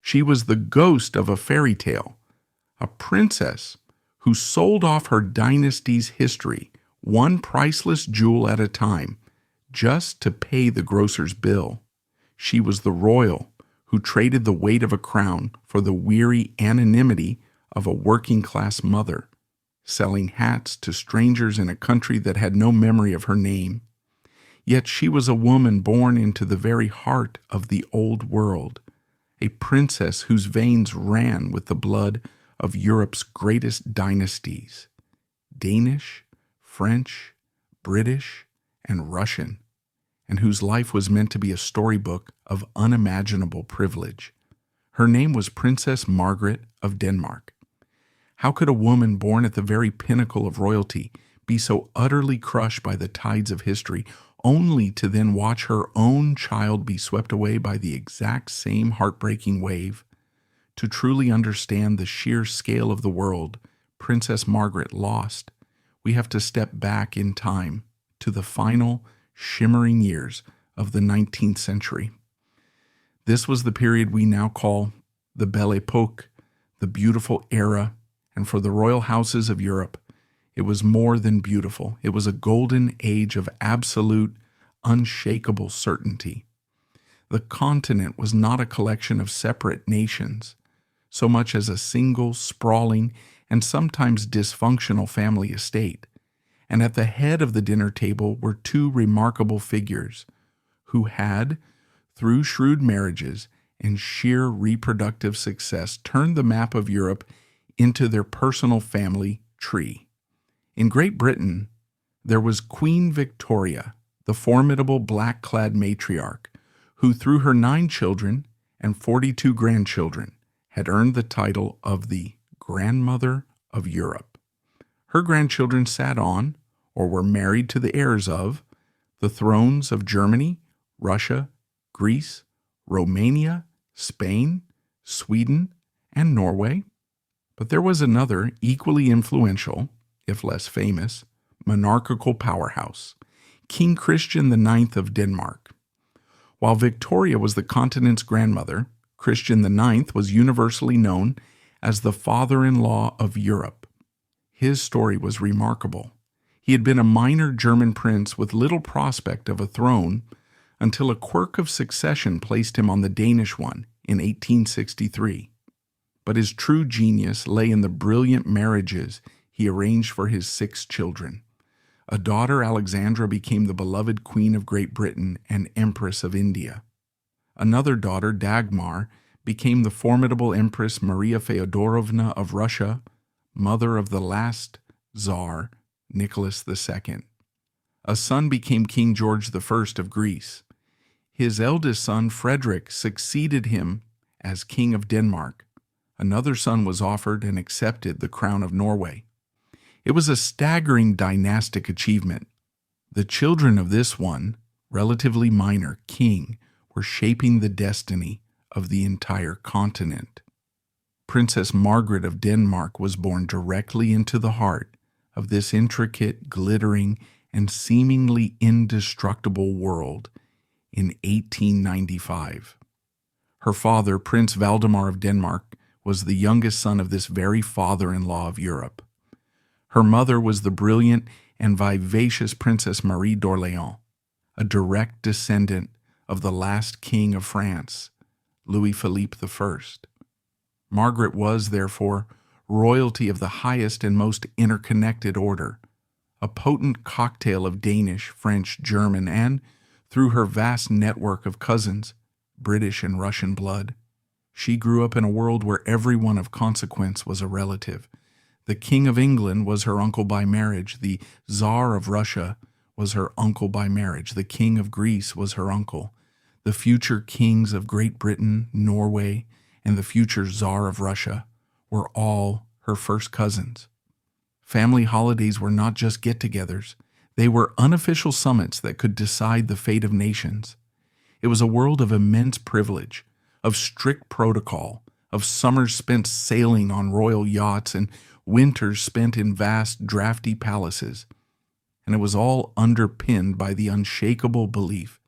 She was the ghost of a fairy tale, a princess who sold off her dynasty's history, one priceless jewel at a time, just to pay the grocer's bill. She was the royal who traded the weight of a crown for the weary anonymity of a working-class mother, selling hats to strangers in a country that had no memory of her name. Yet she was a woman born into the very heart of the old world, a princess whose veins ran with the blood of Europe's greatest dynasties: Danish, French, British, and Russian, and whose life was meant to be a storybook of unimaginable privilege. Her name was Princess Margaret of Denmark. How could a woman born at the very pinnacle of royalty be so utterly crushed by the tides of history, only to then watch her own child be swept away by the exact same heartbreaking wave? To truly understand the sheer scale of the world Princess Margaret lost, we have to step back in time to the final, shimmering years of the 19th century. This was the period we now call the Belle Époque, the beautiful era, and for the royal houses of Europe, it was more than beautiful. It was a golden age of absolute, unshakable certainty. The continent was not a collection of separate nations, so much as a single, sprawling, and sometimes dysfunctional family estate. And at the head of the dinner table were two remarkable figures who had, through shrewd marriages and sheer reproductive success, turned the map of Europe into their personal family tree. In Great Britain, there was Queen Victoria, the formidable black-clad matriarch, who through her 9 children and 42 grandchildren had earned the title of the Grandmother of Europe. Her grandchildren sat on, or were married to the heirs of, the thrones of Germany, Russia, Greece, Romania, Spain, Sweden, and Norway. But there was another equally influential, if less famous, monarchical powerhouse, King Christian IX of Denmark. While Victoria was the continent's grandmother, Christian IX was universally known as the father-in-law of Europe. His story was remarkable. He had been a minor German prince with little prospect of a throne until a quirk of succession placed him on the Danish one in 1863. But his true genius lay in the brilliant marriages he arranged for his 6 children. A daughter, Alexandra, became the beloved Queen of Great Britain and Empress of India. Another daughter, Dagmar, became the formidable Empress Maria Feodorovna of Russia, mother of the last Tsar, Nicholas II. A son became King George I of Greece. His eldest son, Frederick, succeeded him as King of Denmark. Another son was offered and accepted the crown of Norway. It was a staggering dynastic achievement. The children of this one, relatively minor, king were shaping the destiny of the entire continent. Princess Margaret of Denmark was born directly into the heart of this intricate, glittering, and seemingly indestructible world in 1895. Her father, Prince Valdemar of Denmark, was the youngest son of this very father-in-law of Europe. Her mother was the brilliant and vivacious Princess Marie d'Orléans, a direct descendant of the last king of France, Louis-Philippe I. Margaret was, therefore, royalty of the highest and most interconnected order, a potent cocktail of Danish, French, German, and, through her vast network of cousins, British and Russian blood. She grew up in a world where everyone of consequence was a relative. The King of England was her uncle by marriage. The Tsar of Russia was her uncle by marriage. The King of Greece was her uncle. The future kings of Great Britain, Norway, and the future Tsar of Russia were all her first cousins. Family holidays were not just get-togethers. They were unofficial summits that could decide the fate of nations. It was a world of immense privilege, of strict protocol, of summers spent sailing on royal yachts and winters spent in vast, drafty palaces. And it was all underpinned by the unshakable belief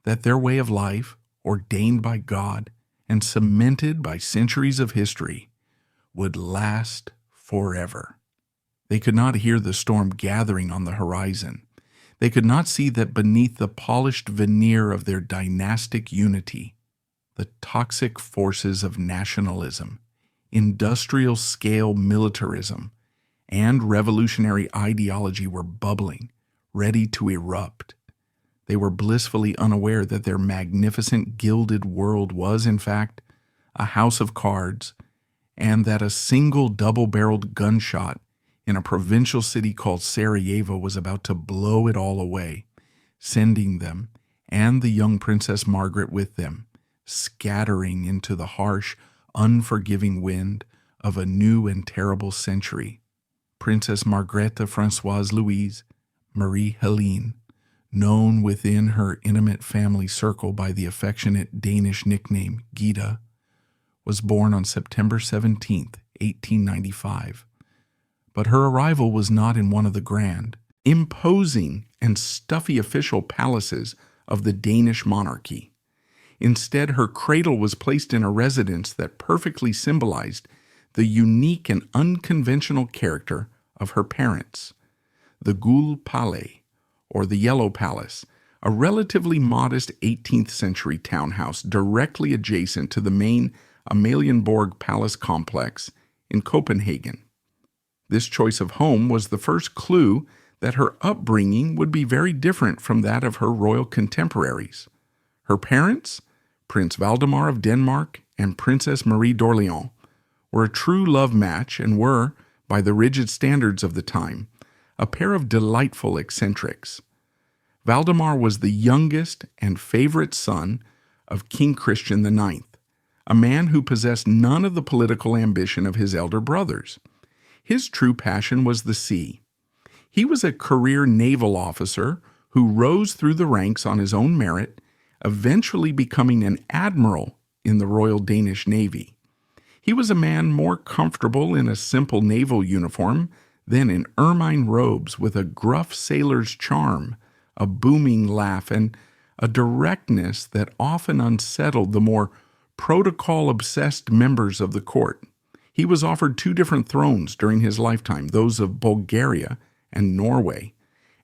that their way of life, ordained by God and cemented by centuries of history, would last forever. They could not hear the storm gathering on the horizon. They could not see that beneath the polished veneer of their dynastic unity, the toxic forces of nationalism, industrial-scale militarism, and revolutionary ideology were bubbling, ready to erupt. They were blissfully unaware that their magnificent gilded world was, in fact, a house of cards, and that a single double-barreled gunshot in a provincial city called Sarajevo was about to blow it all away, sending them, and the young Princess Margaret with them, scattering into the harsh, unforgiving wind of a new and terrible century. Princess Margrethe Françoise Louise Marie Helene, known within her intimate family circle by the affectionate Danish nickname Gita, was born on September 17, 1895. But her arrival was not in one of the grand, imposing, and stuffy official palaces of the Danish monarchy. Instead, her cradle was placed in a residence that perfectly symbolized the unique and unconventional character of her parents, the Gul Palais, or the Yellow Palace, a relatively modest 18th century townhouse directly adjacent to the main Amalienborg Palace complex in Copenhagen. This choice of home was the first clue that her upbringing would be very different from that of her royal contemporaries. Her parents, Prince Valdemar of Denmark and Princess Marie d'Orléans, were a true love match and were, by the rigid standards of the time, a pair of delightful eccentrics. Valdemar was the youngest and favorite son of King Christian IX, a man who possessed none of the political ambition of his elder brothers. His true passion was the sea. He was a career naval officer who rose through the ranks on his own merit, eventually becoming an admiral in the Royal Danish Navy. He was a man more comfortable in a simple naval uniform than in ermine robes, with a gruff sailor's charm, a booming laugh, and a directness that often unsettled the more protocol-obsessed members of the court. He was offered 2 different thrones during his lifetime, those of Bulgaria and Norway,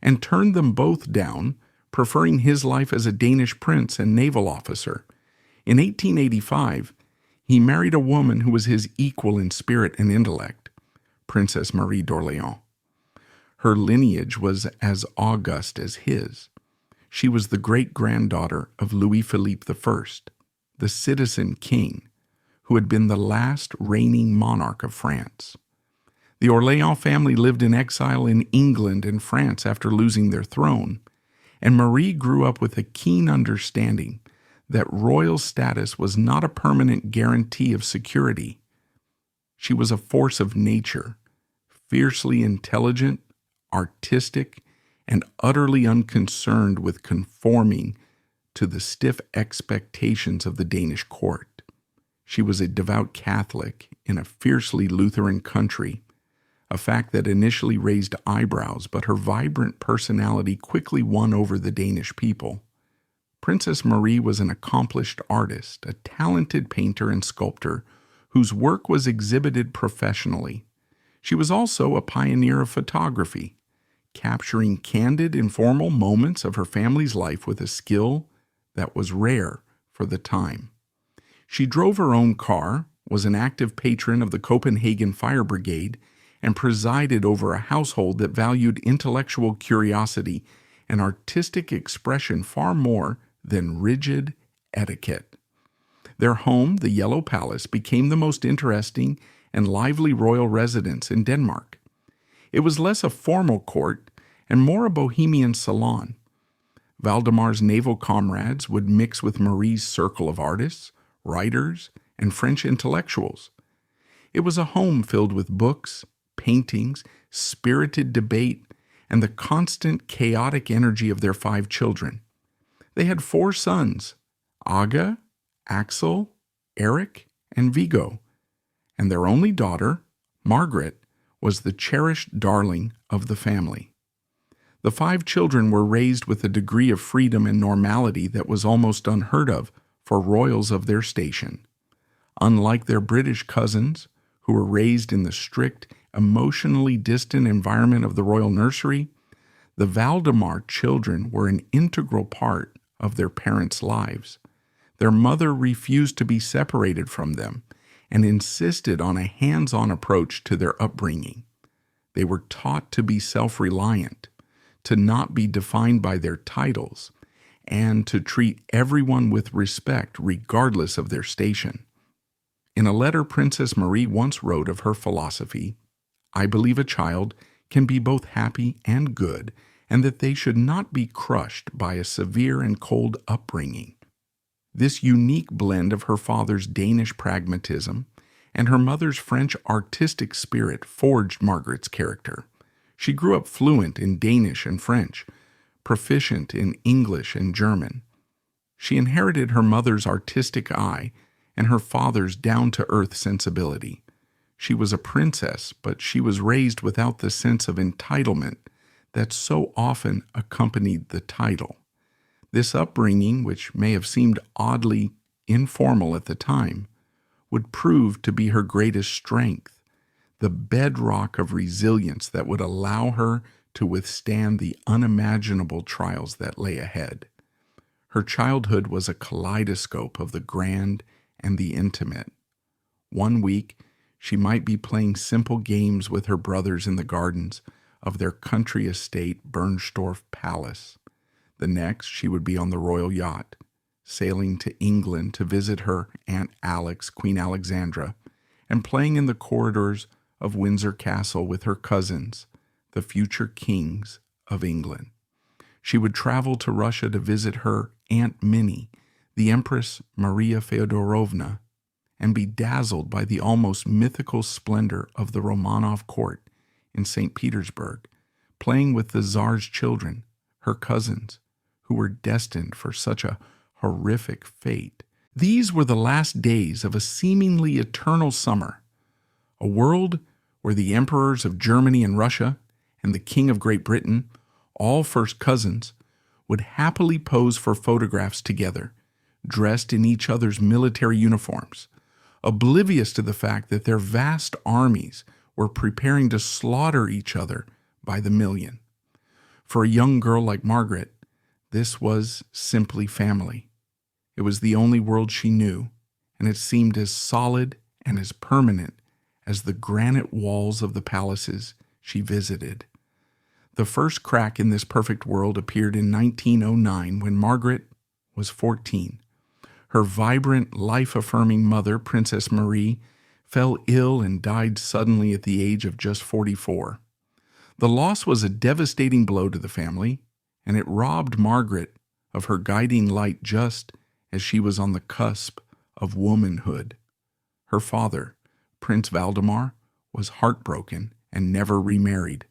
and turned them both down, preferring his life as a Danish prince and naval officer. In 1885, he married a woman who was his equal in spirit and intellect, Princess Marie d'Orléans. Her lineage was as august as his. She was the great-granddaughter of Louis-Philippe I, the citizen king, who had been the last reigning monarch of France. The Orléans family lived in exile in England and France after losing their throne, and Marie grew up with a keen understanding that royal status was not a permanent guarantee of security. She was a force of nature, fiercely intelligent, artistic, and utterly unconcerned with conforming to the stiff expectations of the Danish court. She was a devout Catholic in a fiercely Lutheran country, a fact that initially raised eyebrows, but her vibrant personality quickly won over the Danish people. Princess Marie was an accomplished artist, a talented painter and sculptor whose work was exhibited professionally. She was also a pioneer of photography, capturing candid, informal moments of her family's life with a skill that was rare for the time. She drove her own car, was an active patron of the Copenhagen Fire Brigade, and presided over a household that valued intellectual curiosity and artistic expression far more than rigid etiquette. Their home, the Yellow Palace, became the most interesting and lively royal residence in Denmark. It was less a formal court and more a bohemian salon. Valdemar's naval comrades would mix with Marie's circle of artists, writers, and French intellectuals. It was a home filled with books, paintings, spirited debate, and the constant chaotic energy of their 5 children. They had 4 sons, Aga, Axel, Eric, and Viggo, and their only daughter, Margaret, was the cherished darling of the family. The 5 children were raised with a degree of freedom and normality that was almost unheard of for royals of their station. Unlike their British cousins, who were raised in the strict, emotionally distant environment of the royal nursery, the Valdemar children were an integral part of their parents' lives. Their mother refused to be separated from them and insisted on a hands-on approach to their upbringing. They were taught to be self-reliant, to not be defined by their titles, and to treat everyone with respect regardless of their station. In a letter Princess Marie once wrote of her philosophy, "I believe a child can be both happy and good, and that they should not be crushed by a severe and cold upbringing." This unique blend of her father's Danish pragmatism and her mother's French artistic spirit forged Margaret's character. She grew up fluent in Danish and French, proficient in English and German. She inherited her mother's artistic eye and her father's down-to-earth sensibility. She was a princess, but she was raised without the sense of entitlement that so often accompanied the title. This upbringing, which may have seemed oddly informal at the time, would prove to be her greatest strength, the bedrock of resilience that would allow her to withstand the unimaginable trials that lay ahead. Her childhood was a kaleidoscope of the grand and the intimate. One week, she might be playing simple games with her brothers in the gardens of their country estate Bernstorff Palace. The next, she would be on the royal yacht, sailing to England to visit her Aunt Alex, Queen Alexandra, and playing in the corridors of Windsor Castle with her cousins, the future kings of England. She would travel to Russia to visit her Aunt Minnie, the Empress Maria Feodorovna, and be dazzled by the almost mythical splendor of the Romanov court in St. Petersburg, playing with the Tsar's children, her cousins, who were destined for such a horrific fate. These were the last days of a seemingly eternal summer, a world where the emperors of Germany and Russia and the King of Great Britain, all first cousins, would happily pose for photographs together, dressed in each other's military uniforms, oblivious to the fact that their vast armies were preparing to slaughter each other by the million. For a young girl like Margaret, this was simply family. It was the only world she knew, and it seemed as solid and as permanent as the granite walls of the palaces she visited. The first crack in this perfect world appeared in 1909 when Margaret was 14. Her vibrant, life-affirming mother, Princess Marie, fell ill and died suddenly at the age of just 44. The loss was a devastating blow to the family, and it robbed Margaret of her guiding light just as she was on the cusp of womanhood. Her father, Prince Valdemar, was heartbroken and never remarried,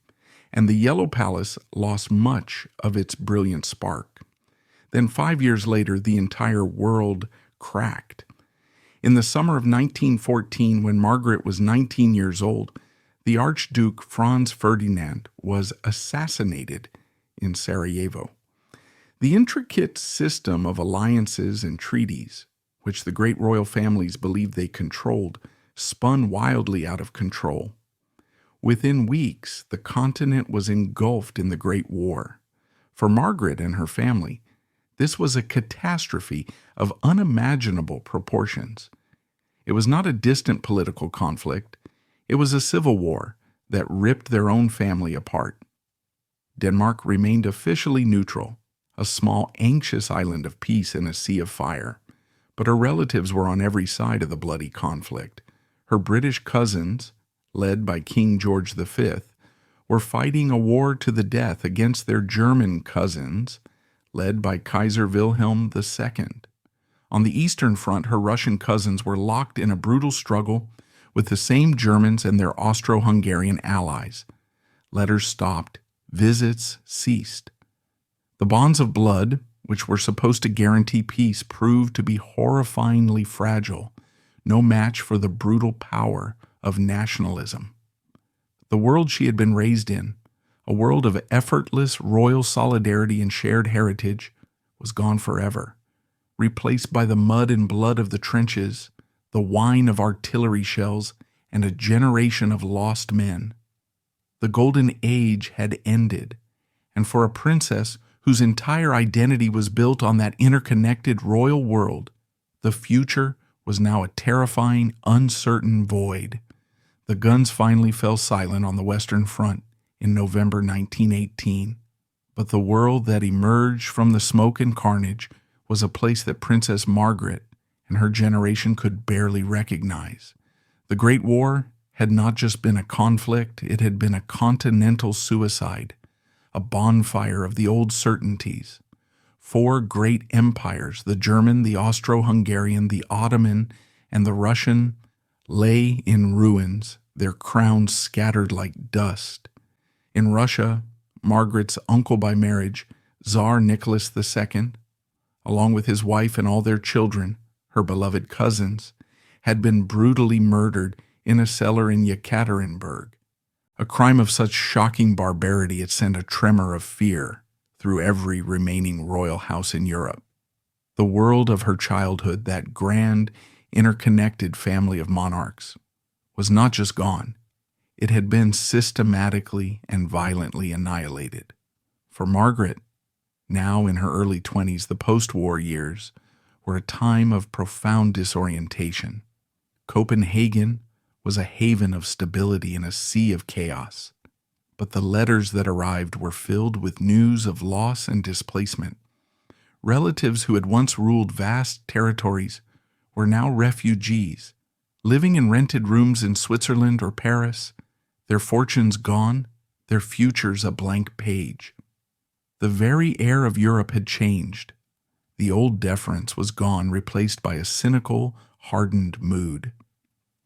and the Yellow Palace lost much of its brilliant spark. Then 5 years later, the entire world cracked. In the summer of 1914, when Margaret was 19 years old, the Archduke Franz Ferdinand was assassinated in Sarajevo. The intricate system of alliances and treaties, which the great royal families believed they controlled, spun wildly out of control. Within weeks, the continent was engulfed in the Great War. For Margaret and her family, this was a catastrophe of unimaginable proportions. It was not a distant political conflict. It was a civil war that ripped their own family apart. Denmark remained officially neutral, a small, anxious island of peace in a sea of fire. But her relatives were on every side of the bloody conflict. Her British cousins, led by King George V, were fighting a war to the death against their German cousins, led by Kaiser Wilhelm II. On the Eastern Front, her Russian cousins were locked in a brutal struggle with the same Germans and their Austro-Hungarian allies. Letters stopped, visits ceased. The bonds of blood, which were supposed to guarantee peace, proved to be horrifyingly fragile, no match for the brutal power of nationalism. The world she had been raised in, a world of effortless royal solidarity and shared heritage, was gone forever, replaced by the mud and blood of the trenches, the the whine of artillery shells, and a generation of lost men. The golden age had ended, and for a princess whose entire identity was built on that interconnected royal world, the future was now a terrifying, uncertain void. The guns finally fell silent on the Western Front in November 1918, but the world that emerged from the smoke and carnage was a place that Princess Margaret and her generation could barely recognize. The Great War had not just been a conflict, it had been a continental suicide, a bonfire of the old certainties. 4 great empires, the German, the Austro-Hungarian, the Ottoman, and the Russian, lay in ruins, their crowns scattered like dust. In Russia, Margaret's uncle by marriage, Tsar Nicholas II, along with his wife and all their children, her beloved cousins, had been brutally murdered in a cellar in Yekaterinburg. A crime of such shocking barbarity it sent a tremor of fear through every remaining royal house in Europe. The world of her childhood, that grand, interconnected family of monarchs, was not just gone. It had been systematically and violently annihilated. For Margaret, now in her early 20s, the post-war years were a time of profound disorientation. Copenhagen was a haven of stability in a sea of chaos, but the letters that arrived were filled with news of loss and displacement. Relatives who had once ruled vast territories were now refugees, living in rented rooms in Switzerland or Paris, their fortunes gone, their futures a blank page. The very air of Europe had changed. The old deference was gone, replaced by a cynical, hardened mood.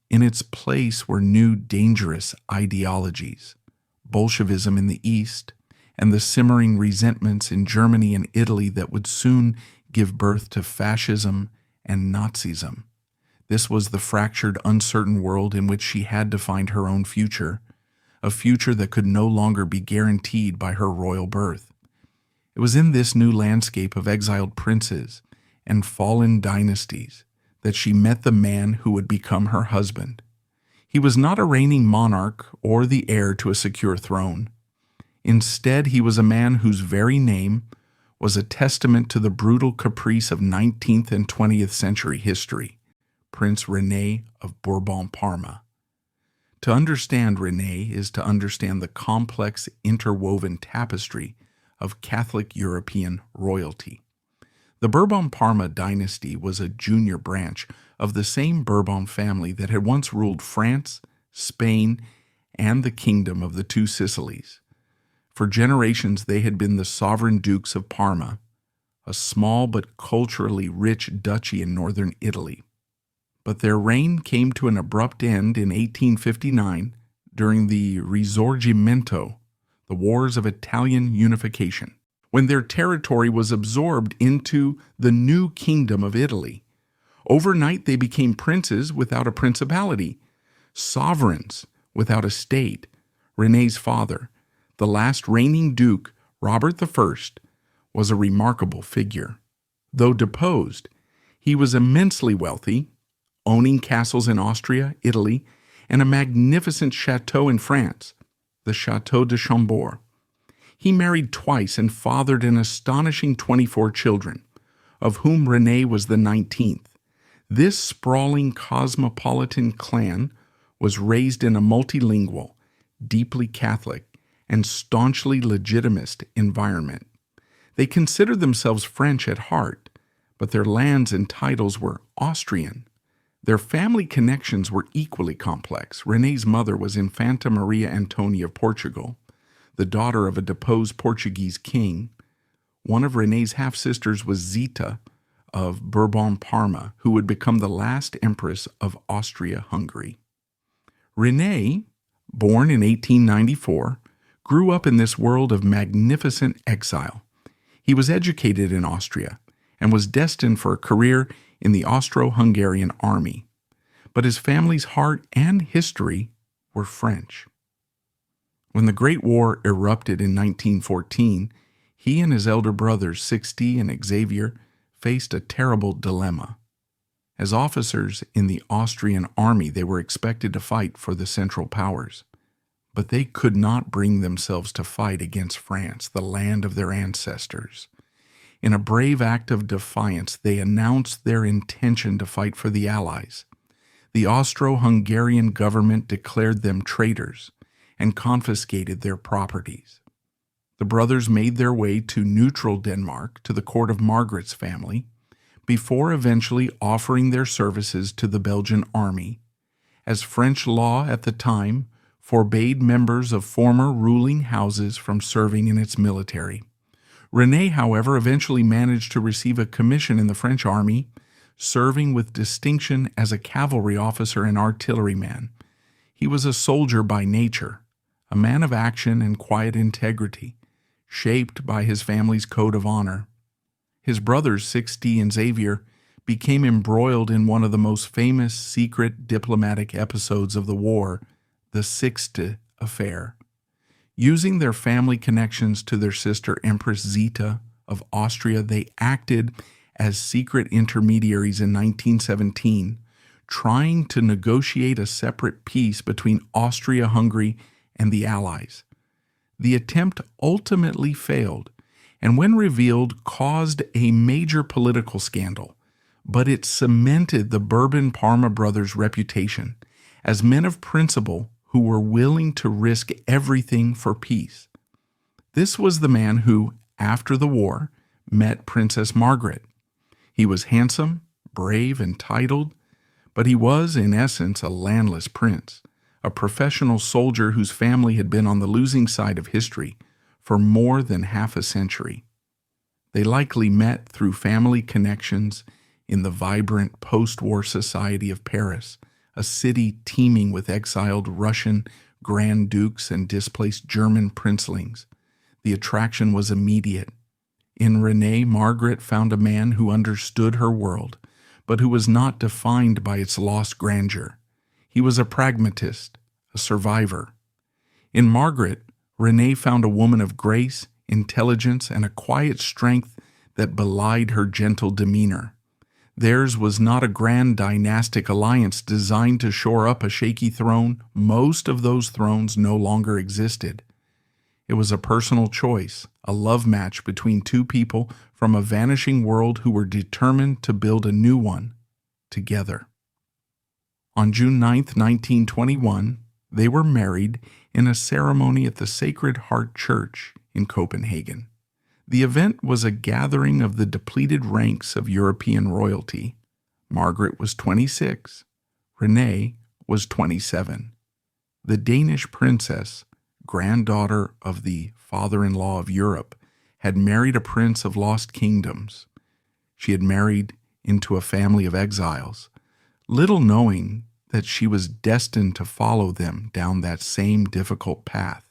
In its place were new, dangerous ideologies, Bolshevism in the East, and the simmering resentments in Germany and Italy that would soon give birth to fascism and Nazism. This was the fractured, uncertain world in which she had to find her own future, a future that could no longer be guaranteed by her royal birth. It was in this new landscape of exiled princes and fallen dynasties that she met the man who would become her husband. He was not a reigning monarch or the heir to a secure throne. Instead, he was a man whose very name was a testament to the brutal caprice of 19th and 20th century history, Prince René of Bourbon-Parma. To understand René is to understand the complex, interwoven tapestry of Catholic European royalty. The Bourbon-Parma dynasty was a junior branch of the same Bourbon family that had once ruled France, Spain, and the Kingdom of the Two Sicilies. For generations they had been the sovereign dukes of Parma, a small but culturally rich duchy in northern Italy. But their reign came to an abrupt end in 1859 during the Risorgimento, the Wars of Italian Unification, when their territory was absorbed into the new Kingdom of Italy. Overnight they became princes without a principality, sovereigns without a state. René's father, the last reigning duke, Robert I, was a remarkable figure. Though deposed, he was immensely wealthy, owning castles in Austria, Italy, and a magnificent chateau in France, the Château de Chambord. He married twice and fathered an astonishing 24 children, of whom René was the 19th. This sprawling cosmopolitan clan was raised in a multilingual, deeply Catholic, and staunchly legitimist environment. They considered themselves French at heart, but their lands and titles were Austrian. Their family connections were equally complex. René's mother was Infanta Maria Antonia of Portugal, the daughter of a deposed Portuguese king. One of René's half-sisters was Zita of Bourbon-Parma, who would become the last empress of Austria-Hungary. René, born in 1894, grew up in this world of magnificent exile. He was educated in Austria and was destined for a career in the Austro-Hungarian army, but his family's heart and history were French. When the Great War erupted in 1914, he and his elder brothers, 60 and Xavier, faced a terrible dilemma. As officers in the Austrian army, they were expected to fight for the Central Powers. But they could not bring themselves to fight against France, the land of their ancestors. In a brave act of defiance, they announced their intention to fight for the Allies. The Austro-Hungarian government declared them traitors and confiscated their properties. The brothers made their way to neutral Denmark, to the court of Margaret's family, before eventually offering their services to the Belgian army, as French law at the time forbade members of former ruling houses from serving in its military. René, however, eventually managed to receive a commission in the French army, serving with distinction as a cavalry officer and artilleryman. He was a soldier by nature, a man of action and quiet integrity, shaped by his family's code of honor. His brothers, Sixty and Xavier, became embroiled in one of the most famous secret diplomatic episodes of the war, the Sixte Affair. Using their family connections to their sister Empress Zita of Austria, they acted as secret intermediaries in 1917, trying to negotiate a separate peace between Austria-Hungary and the Allies. The attempt ultimately failed, and when revealed, caused a major political scandal, but it cemented the Bourbon-Parma brothers' reputation as men of principle who were willing to risk everything for peace. This was the man who, after the war, met Princess Margaret. He was handsome, brave, and titled, but he was, in essence, a landless prince, a professional soldier whose family had been on the losing side of history for more than half a century. They likely met through family connections in the vibrant post-war society of Paris, a city teeming with exiled Russian Grand Dukes and displaced German princelings. The attraction was immediate. In René, Margaret found a man who understood her world, but who was not defined by its lost grandeur. He was a pragmatist, a survivor. In Margaret, René found a woman of grace, intelligence, and a quiet strength that belied her gentle demeanor. Theirs was not a grand dynastic alliance designed to shore up a shaky throne. Most of those thrones no longer existed. It was a personal choice, a love match between two people from a vanishing world who were determined to build a new one together. On June 9, 1921, they were married in a ceremony at the Sacred Heart Church in Copenhagen. The event was a gathering of the depleted ranks of European royalty. Margaret was 26. René was 27. The Danish princess, granddaughter of the father-in-law of Europe, had married a prince of lost kingdoms. She had married into a family of exiles, little knowing that she was destined to follow them down that same difficult path.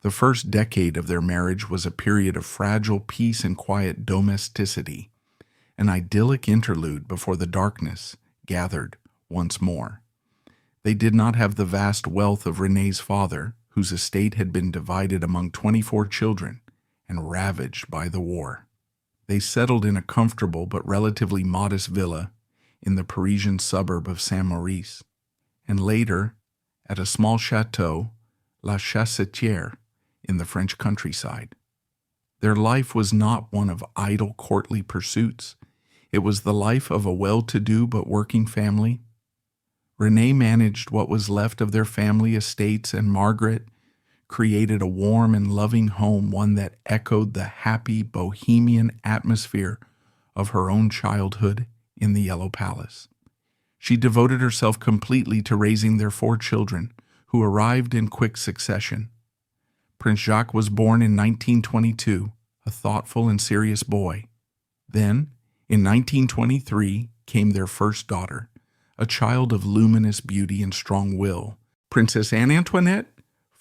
The first decade of their marriage was a period of fragile peace and quiet domesticity, an idyllic interlude before the darkness gathered once more. They did not have the vast wealth of René's father, whose estate had been divided among 24 children and ravaged by the war. They settled in a comfortable but relatively modest villa in the Parisian suburb of Saint-Maurice, and later at a small chateau, La Chaussetière, in the French countryside. Their life was not one of idle courtly pursuits. It was the life of a well-to-do but working family. René managed what was left of their family estates, and Margaret created a warm and loving home, one that echoed the happy bohemian atmosphere of her own childhood in the Yellow Palace. She devoted herself completely to raising their 4 children, who arrived in quick succession. Prince Jacques was born in 1922, a thoughtful and serious boy. Then, in 1923, came their first daughter, a child of luminous beauty and strong will, Princess Anne-Antoinette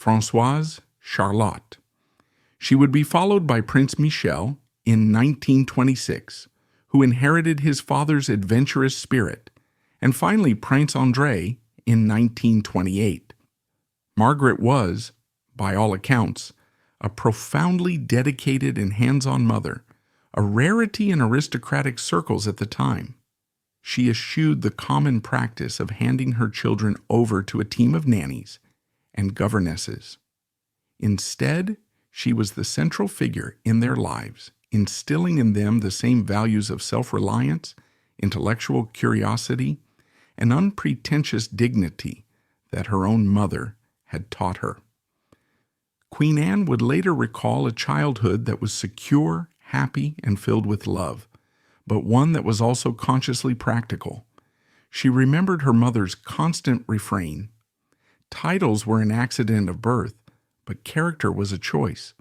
Françoise Charlotte. She would be followed by Prince Michel in 1926, who inherited his father's adventurous spirit, and finally Prince André in 1928. Margaret was, by all accounts, a profoundly dedicated and hands-on mother, a rarity in aristocratic circles at the time. she eschewed the common practice of handing her children over to a team of nannies and governesses. Instead, she was the central figure in their lives, instilling in them the same values of self-reliance, intellectual curiosity, and unpretentious dignity that her own mother had taught her. Queen Anne would later recall a childhood that was secure, happy, and filled with love, but one that was also consciously practical. She remembered her mother's constant refrain. Titles were an accident of birth, but character was a choice.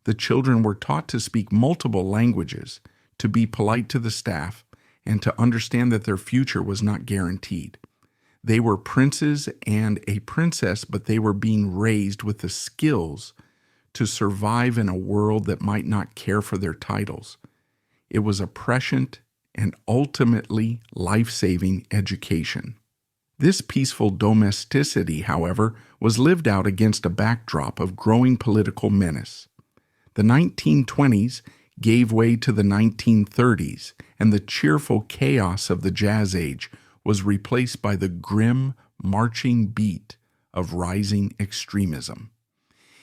The children were taught to speak multiple languages, to be polite to the staff, and to understand that their future was not guaranteed. They were princes and a princess, but they were being raised with the skills to survive in a world that might not care for their titles. It was a prescient and ultimately life-saving education. This peaceful domesticity, however, was lived out against a backdrop of growing political menace. The 1920s gave way to the 1930s, and the cheerful chaos of the Jazz Age was replaced by the grim, marching beat of rising extremism.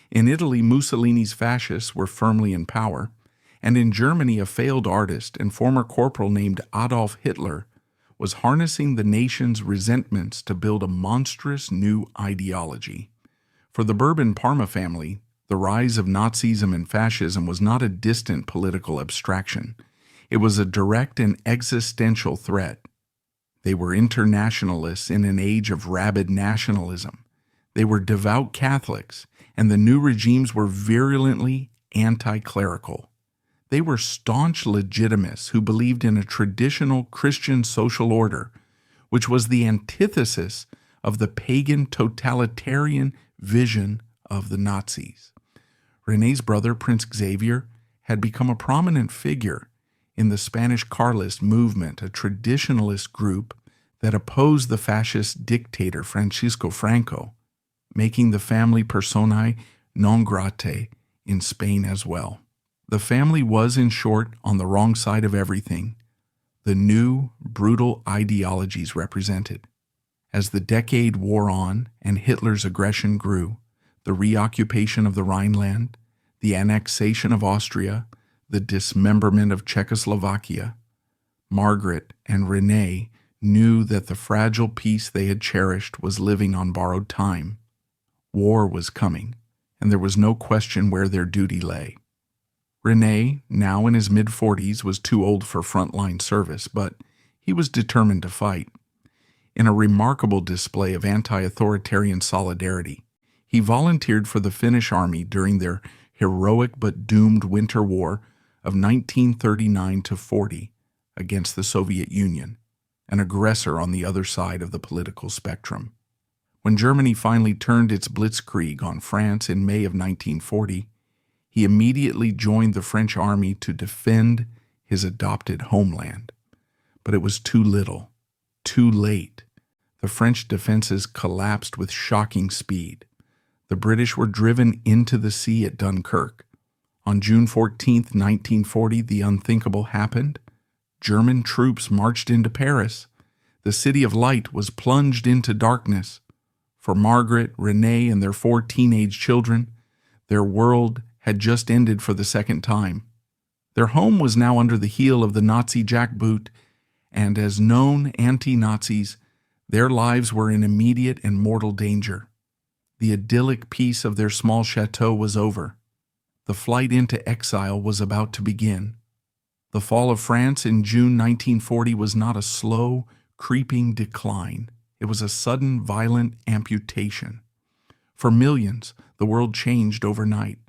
In Italy, Mussolini's fascists were firmly in power, and in Germany, a failed artist and former corporal named Adolf Hitler was harnessing the nation's resentments to build a monstrous new ideology. For the Bourbon-Parma family, the rise of Nazism and fascism was not a distant political abstraction. It was a direct and existential threat. They were internationalists in an age of rabid nationalism. They were devout Catholics, and the new regimes were virulently anti-clerical. They were staunch legitimists who believed in a traditional Christian social order, which was the antithesis of the pagan totalitarian vision of the Nazis. René's brother, Prince Xavier, had become a prominent figure in the Spanish Carlist movement, a traditionalist group that opposed the fascist dictator Francisco Franco, making the family personae non gratae in Spain as well. The family was, in short, on the wrong side of everything the new, brutal ideologies represented. As the decade wore on and Hitler's aggression grew, the reoccupation of the Rhineland, the annexation of Austria, the dismemberment of Czechoslovakia, Margaret and René knew that the fragile peace they had cherished was living on borrowed time. War was coming, and there was no question where their duty lay. René, now in his mid-40s, was too old for frontline service, but he was determined to fight. In a remarkable display of anti-authoritarian solidarity, he volunteered for the Finnish army during their heroic but doomed winter war of 1939-40 against the Soviet Union, an aggressor on the other side of the political spectrum. When Germany finally turned its blitzkrieg on France in May of 1940, he immediately joined the French army to defend his adopted homeland. But it was too little, too late. The French defenses collapsed with shocking speed. The British were driven into the sea at Dunkirk. On June 14, 1940, the unthinkable happened. German troops marched into Paris. The City of Light was plunged into darkness. For Margaret, René, and their 4 teenage children, their world had just ended for the second time. Their home was now under the heel of the Nazi jackboot, and as known anti-Nazis, their lives were in immediate and mortal danger. The idyllic peace of their small chateau was over. The flight into exile was about to begin. The fall of France in June 1940 was not a slow, creeping decline. It was a sudden, violent amputation. For millions, the world changed overnight.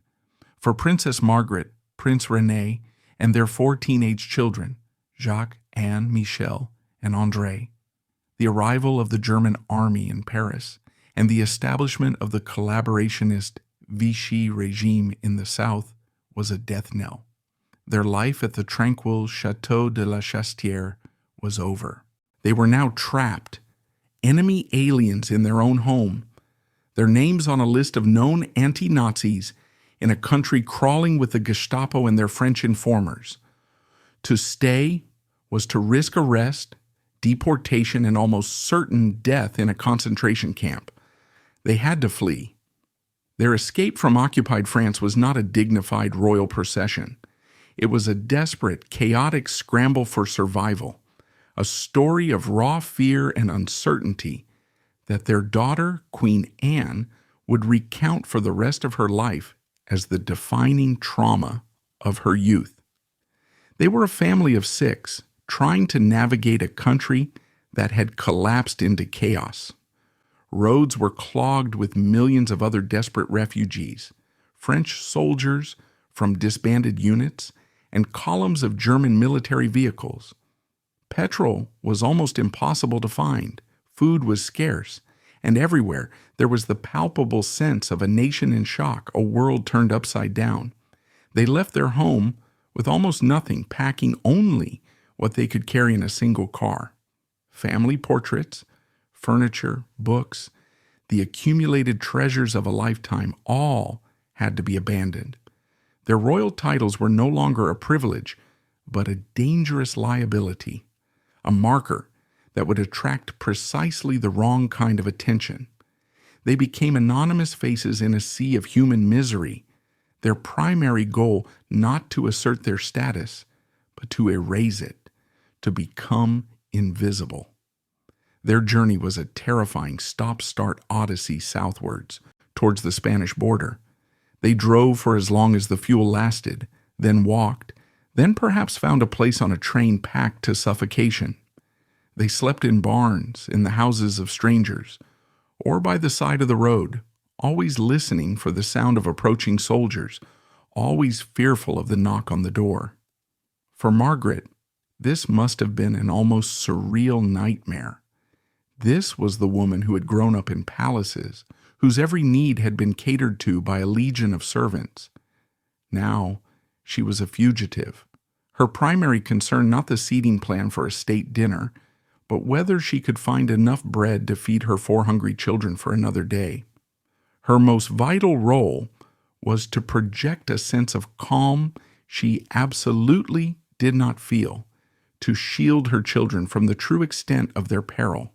For Princess Margaret, Prince René, and their 4 teenage children, Jacques, Anne, Michel, and André, the arrival of the German army in Paris and the establishment of the collaborationist Vichy regime in the south was a death knell. Their life at the tranquil Château de la Chastière was over. They were now trapped, enemy aliens in their own home, their names on a list of known anti-Nazis in a country crawling with the Gestapo and their French informers. To stay was to risk arrest, deportation, and almost certain death in a concentration camp. They had to flee. Their escape from occupied France was not a dignified royal procession. It was a desperate, chaotic scramble for survival, a story of raw fear and uncertainty that their daughter, Queen Anne, would recount for the rest of her life as the defining trauma of her youth. They were a family of 6, trying to navigate a country that had collapsed into chaos. Roads were clogged with millions of other desperate refugees, French soldiers from disbanded units, and columns of German military vehicles. Petrol was almost impossible to find, food was scarce, and everywhere there was the palpable sense of a nation in shock, a world turned upside down. They left their home with almost nothing, packing only what they could carry in a single car. Family portraits, furniture, books, the accumulated treasures of a lifetime, all had to be abandoned. Their royal titles were no longer a privilege, but a dangerous liability, a marker that would attract precisely the wrong kind of attention. They became anonymous faces in a sea of human misery, their primary goal not to assert their status, but to erase it, to become invisible. Their journey was a terrifying stop-start odyssey southwards, towards the Spanish border. They drove for as long as the fuel lasted, then walked, then perhaps found a place on a train packed to suffocation. They slept in barns, in the houses of strangers, or by the side of the road, always listening for the sound of approaching soldiers, always fearful of the knock on the door. For Margaret, this must have been an almost surreal nightmare. This was the woman who had grown up in palaces, whose every need had been catered to by a legion of servants. Now, she was a fugitive. Her primary concern not the seating plan for a state dinner, but whether she could find enough bread to feed her 4 hungry children for another day. Her most vital role was to project a sense of calm she absolutely did not feel, to shield her children from the true extent of their peril.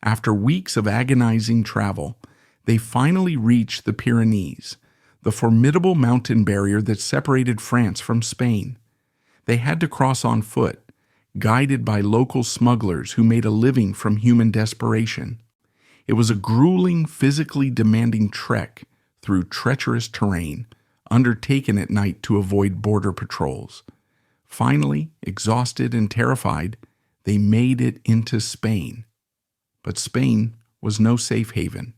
After weeks of agonizing travel, they finally reached the Pyrenees, the formidable mountain barrier that separated France from Spain. They had to cross on foot, guided by local smugglers who made a living from human desperation. It was a grueling, physically demanding trek through treacherous terrain, undertaken at night to avoid border patrols. Finally, exhausted and terrified, they made it into Spain. But Spain was no safe haven.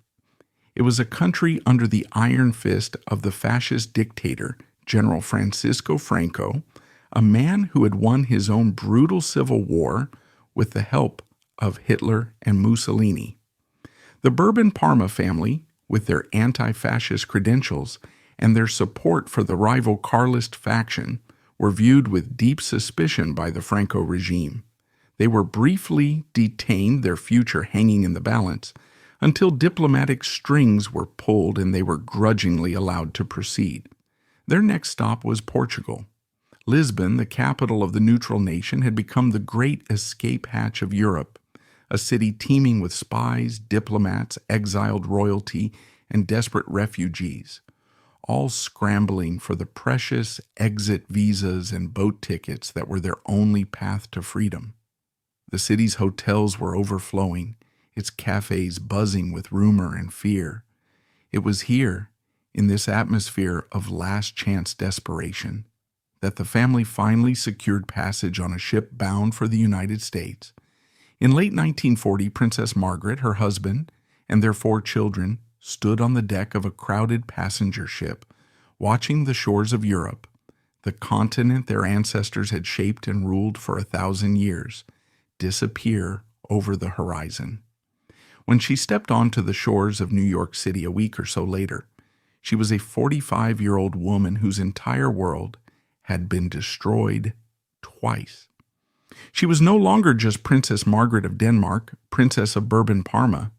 It was a country under the iron fist of the fascist dictator, General Francisco Franco, a man who had won his own brutal civil war with the help of Hitler and Mussolini. The Bourbon-Parma family, with their anti-fascist credentials and their support for the rival Carlist faction, were viewed with deep suspicion by the Franco regime. They were briefly detained, their future hanging in the balance, until diplomatic strings were pulled and they were grudgingly allowed to proceed. Their next stop was Portugal. Lisbon, the capital of the neutral nation, had become the great escape hatch of Europe, a city teeming with spies, diplomats, exiled royalty, and desperate refugees, all scrambling for the precious exit visas and boat tickets that were their only path to freedom. The city's hotels were overflowing, its cafes buzzing with rumor and fear. It was here, in this atmosphere of last-chance desperation, that the family finally secured passage on a ship bound for the United States. In late 1940, Princess Margaret, her husband, and their 4 children stood on the deck of a crowded passenger ship, watching the shores of Europe, the continent their ancestors had shaped and ruled for 1,000 years, disappear over the horizon. When she stepped onto the shores of New York City a week or so later, she was a 45-year-old woman whose entire world had been destroyed twice. She was no longer just Princess Margaret of Denmark, Princess of Bourbon-Parma.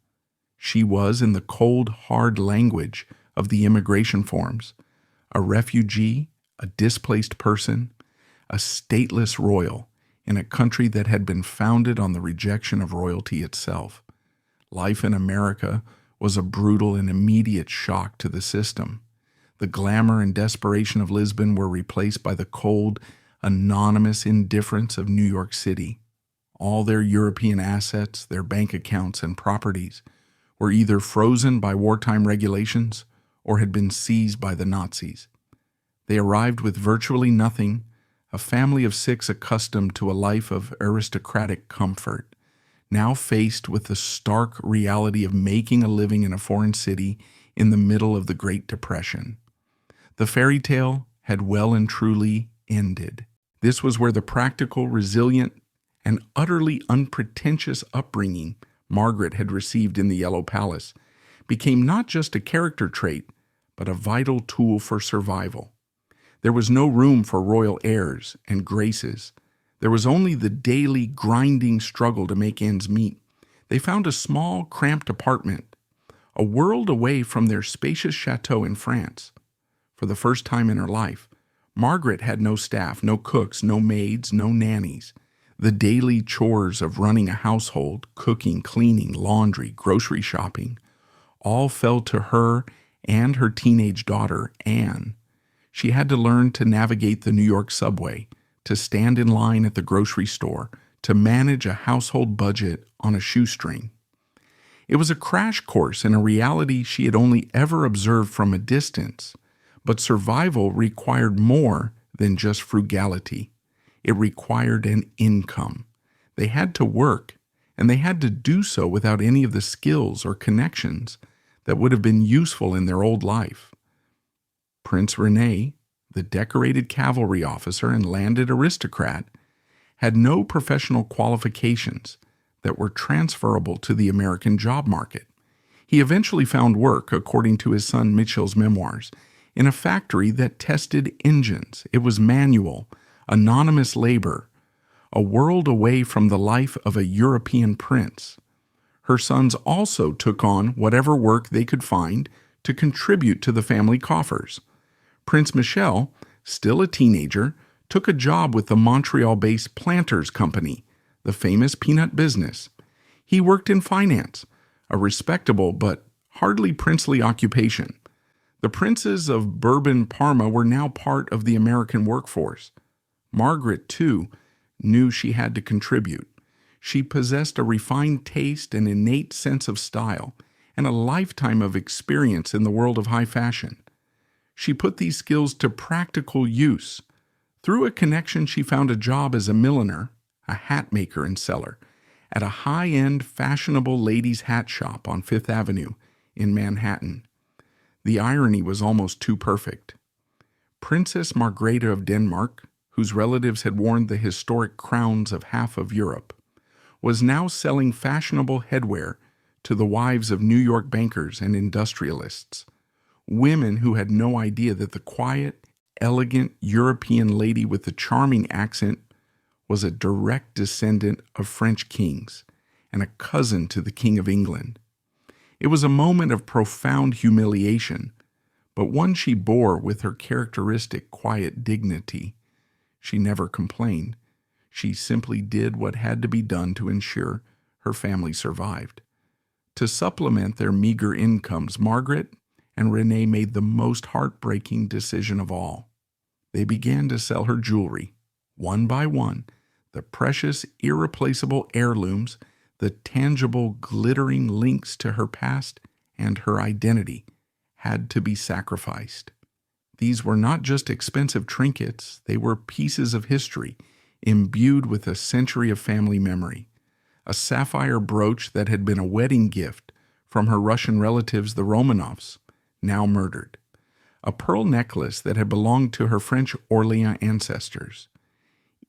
She was, in the cold, hard language of the immigration forms, a refugee, a displaced person, a stateless royal, in a country that had been founded on the rejection of royalty itself. Life in America was a brutal and immediate shock to the system. The glamour and desperation of Lisbon were replaced by the cold, anonymous indifference of New York City. All their European assets, their bank accounts and properties were either frozen by wartime regulations or had been seized by the Nazis. They arrived with virtually nothing, a family of 6 accustomed to a life of aristocratic comfort, now faced with the stark reality of making a living in a foreign city in the middle of the Great Depression. The fairy tale had well and truly ended. This was where the practical, resilient, and utterly unpretentious upbringing Margaret had received in the Yellow Palace became not just a character trait, but a vital tool for survival. There was no room for royal airs and graces. There was only the daily, grinding struggle to make ends meet. They found a small, cramped apartment, a world away from their spacious chateau in France. For the first time in her life, Margaret had no staff, no cooks, no maids, no nannies. The daily chores of running a household, cooking, cleaning, laundry, grocery shopping, all fell to her and her teenage daughter, Anne. She had to learn to navigate the New York subway, to stand in line at the grocery store, to manage a household budget on a shoestring. It was a crash course in a reality she had only ever observed from a distance, but survival required more than just frugality. It required an income. They had to work, and they had to do so without any of the skills or connections that would have been useful in their old life. Prince René, the decorated cavalry officer and landed aristocrat, had no professional qualifications that were transferable to the American job market. He eventually found work, according to his son Mitchell's memoirs, in a factory that tested engines. It was manual, anonymous labor, a world away from the life of a European prince. Her sons also took on whatever work they could find to contribute to the family coffers. Prince Michel, still a teenager, took a job with the Montreal-based Planters Company, the famous peanut business. He worked in finance, a respectable but hardly princely occupation. The princes of Bourbon Parma were now part of the American workforce. Margaret, too, knew she had to contribute. She possessed a refined taste, an innate sense of style, and a lifetime of experience in the world of high fashion. She put these skills to practical use. Through a connection, she found a job as a milliner, a hat maker and seller, at a high-end, fashionable ladies' hat shop on Fifth Avenue in Manhattan. The irony was almost too perfect. Princess Margaret of Denmark, whose relatives had worn the historic crowns of half of Europe, was now selling fashionable headwear to the wives of New York bankers and industrialists, women who had no idea that the quiet, elegant European lady with the charming accent was a direct descendant of French kings and a cousin to the King of England. It was a moment of profound humiliation, but one she bore with her characteristic quiet dignity. She never complained. She simply did what had to be done to ensure her family survived. To supplement their meager incomes, Margaret and René made the most heartbreaking decision of all. They began to sell her jewelry, one by one, the precious, irreplaceable heirlooms, the tangible, glittering links to her past and her identity had to be sacrificed. These were not just expensive trinkets, they were pieces of history, imbued with a century of family memory. A sapphire brooch that had been a wedding gift from her Russian relatives, the Romanovs, now murdered. A pearl necklace that had belonged to her French Orleans ancestors.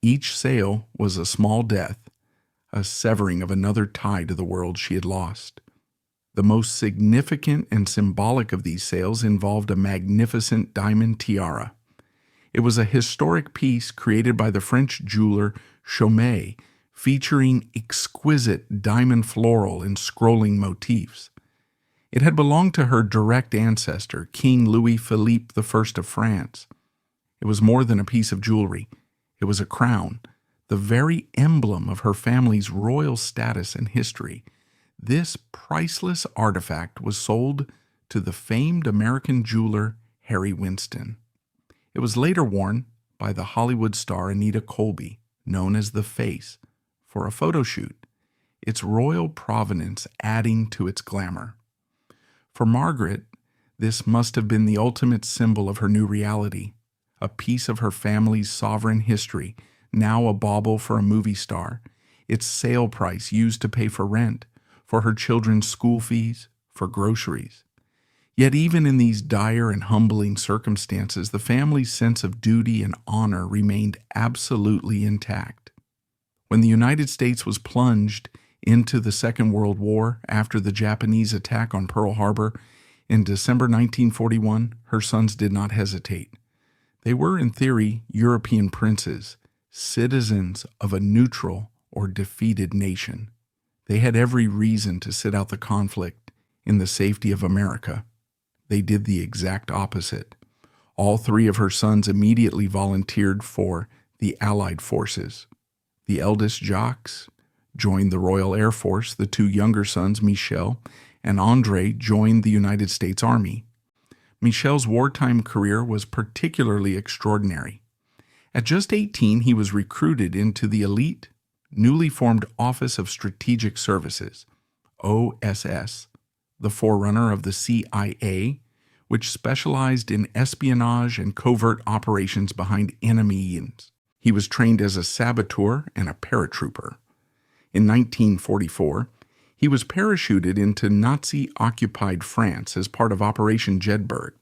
Each sale was a small death, a severing of another tie to the world she had lost. The most significant and symbolic of these sales involved a magnificent diamond tiara. It was a historic piece created by the French jeweler Chaumet, featuring exquisite diamond floral and scrolling motifs. It had belonged to her direct ancestor, King Louis-Philippe I of France. It was more than a piece of jewelry. It was a crown, the very emblem of her family's royal status and history. This priceless artifact was sold to the famed American jeweler Harry Winston. It was later worn by the Hollywood star Anita Colby, known as the Face, for a photo shoot, its royal provenance adding to its glamour. For Margaret, this must have been the ultimate symbol of her new reality, a piece of her family's sovereign history, now a bauble for a movie star, its sale price used to pay for rent, for her children's school fees, for groceries. Yet even in these dire and humbling circumstances, the family's sense of duty and honor remained absolutely intact. When the United States was plunged into the Second World War after the Japanese attack on Pearl Harbor in December 1941, her sons did not hesitate. They were, in theory, European princes, citizens of a neutral or defeated nation. They had every reason to sit out the conflict in the safety of America. They did the exact opposite. All three of her sons immediately volunteered for the Allied forces. The eldest, Jacques, joined the Royal Air Force. The two younger sons, Michel and André, joined the United States Army. Michel's wartime career was particularly extraordinary. At just 18, he was recruited into the elite, newly formed Office of Strategic Services, OSS, the forerunner of the CIA, which specialized in espionage and covert operations behind enemy lines. He was trained as a saboteur and a paratrooper. In 1944, he was parachuted into Nazi-occupied France as part of Operation Jedburgh,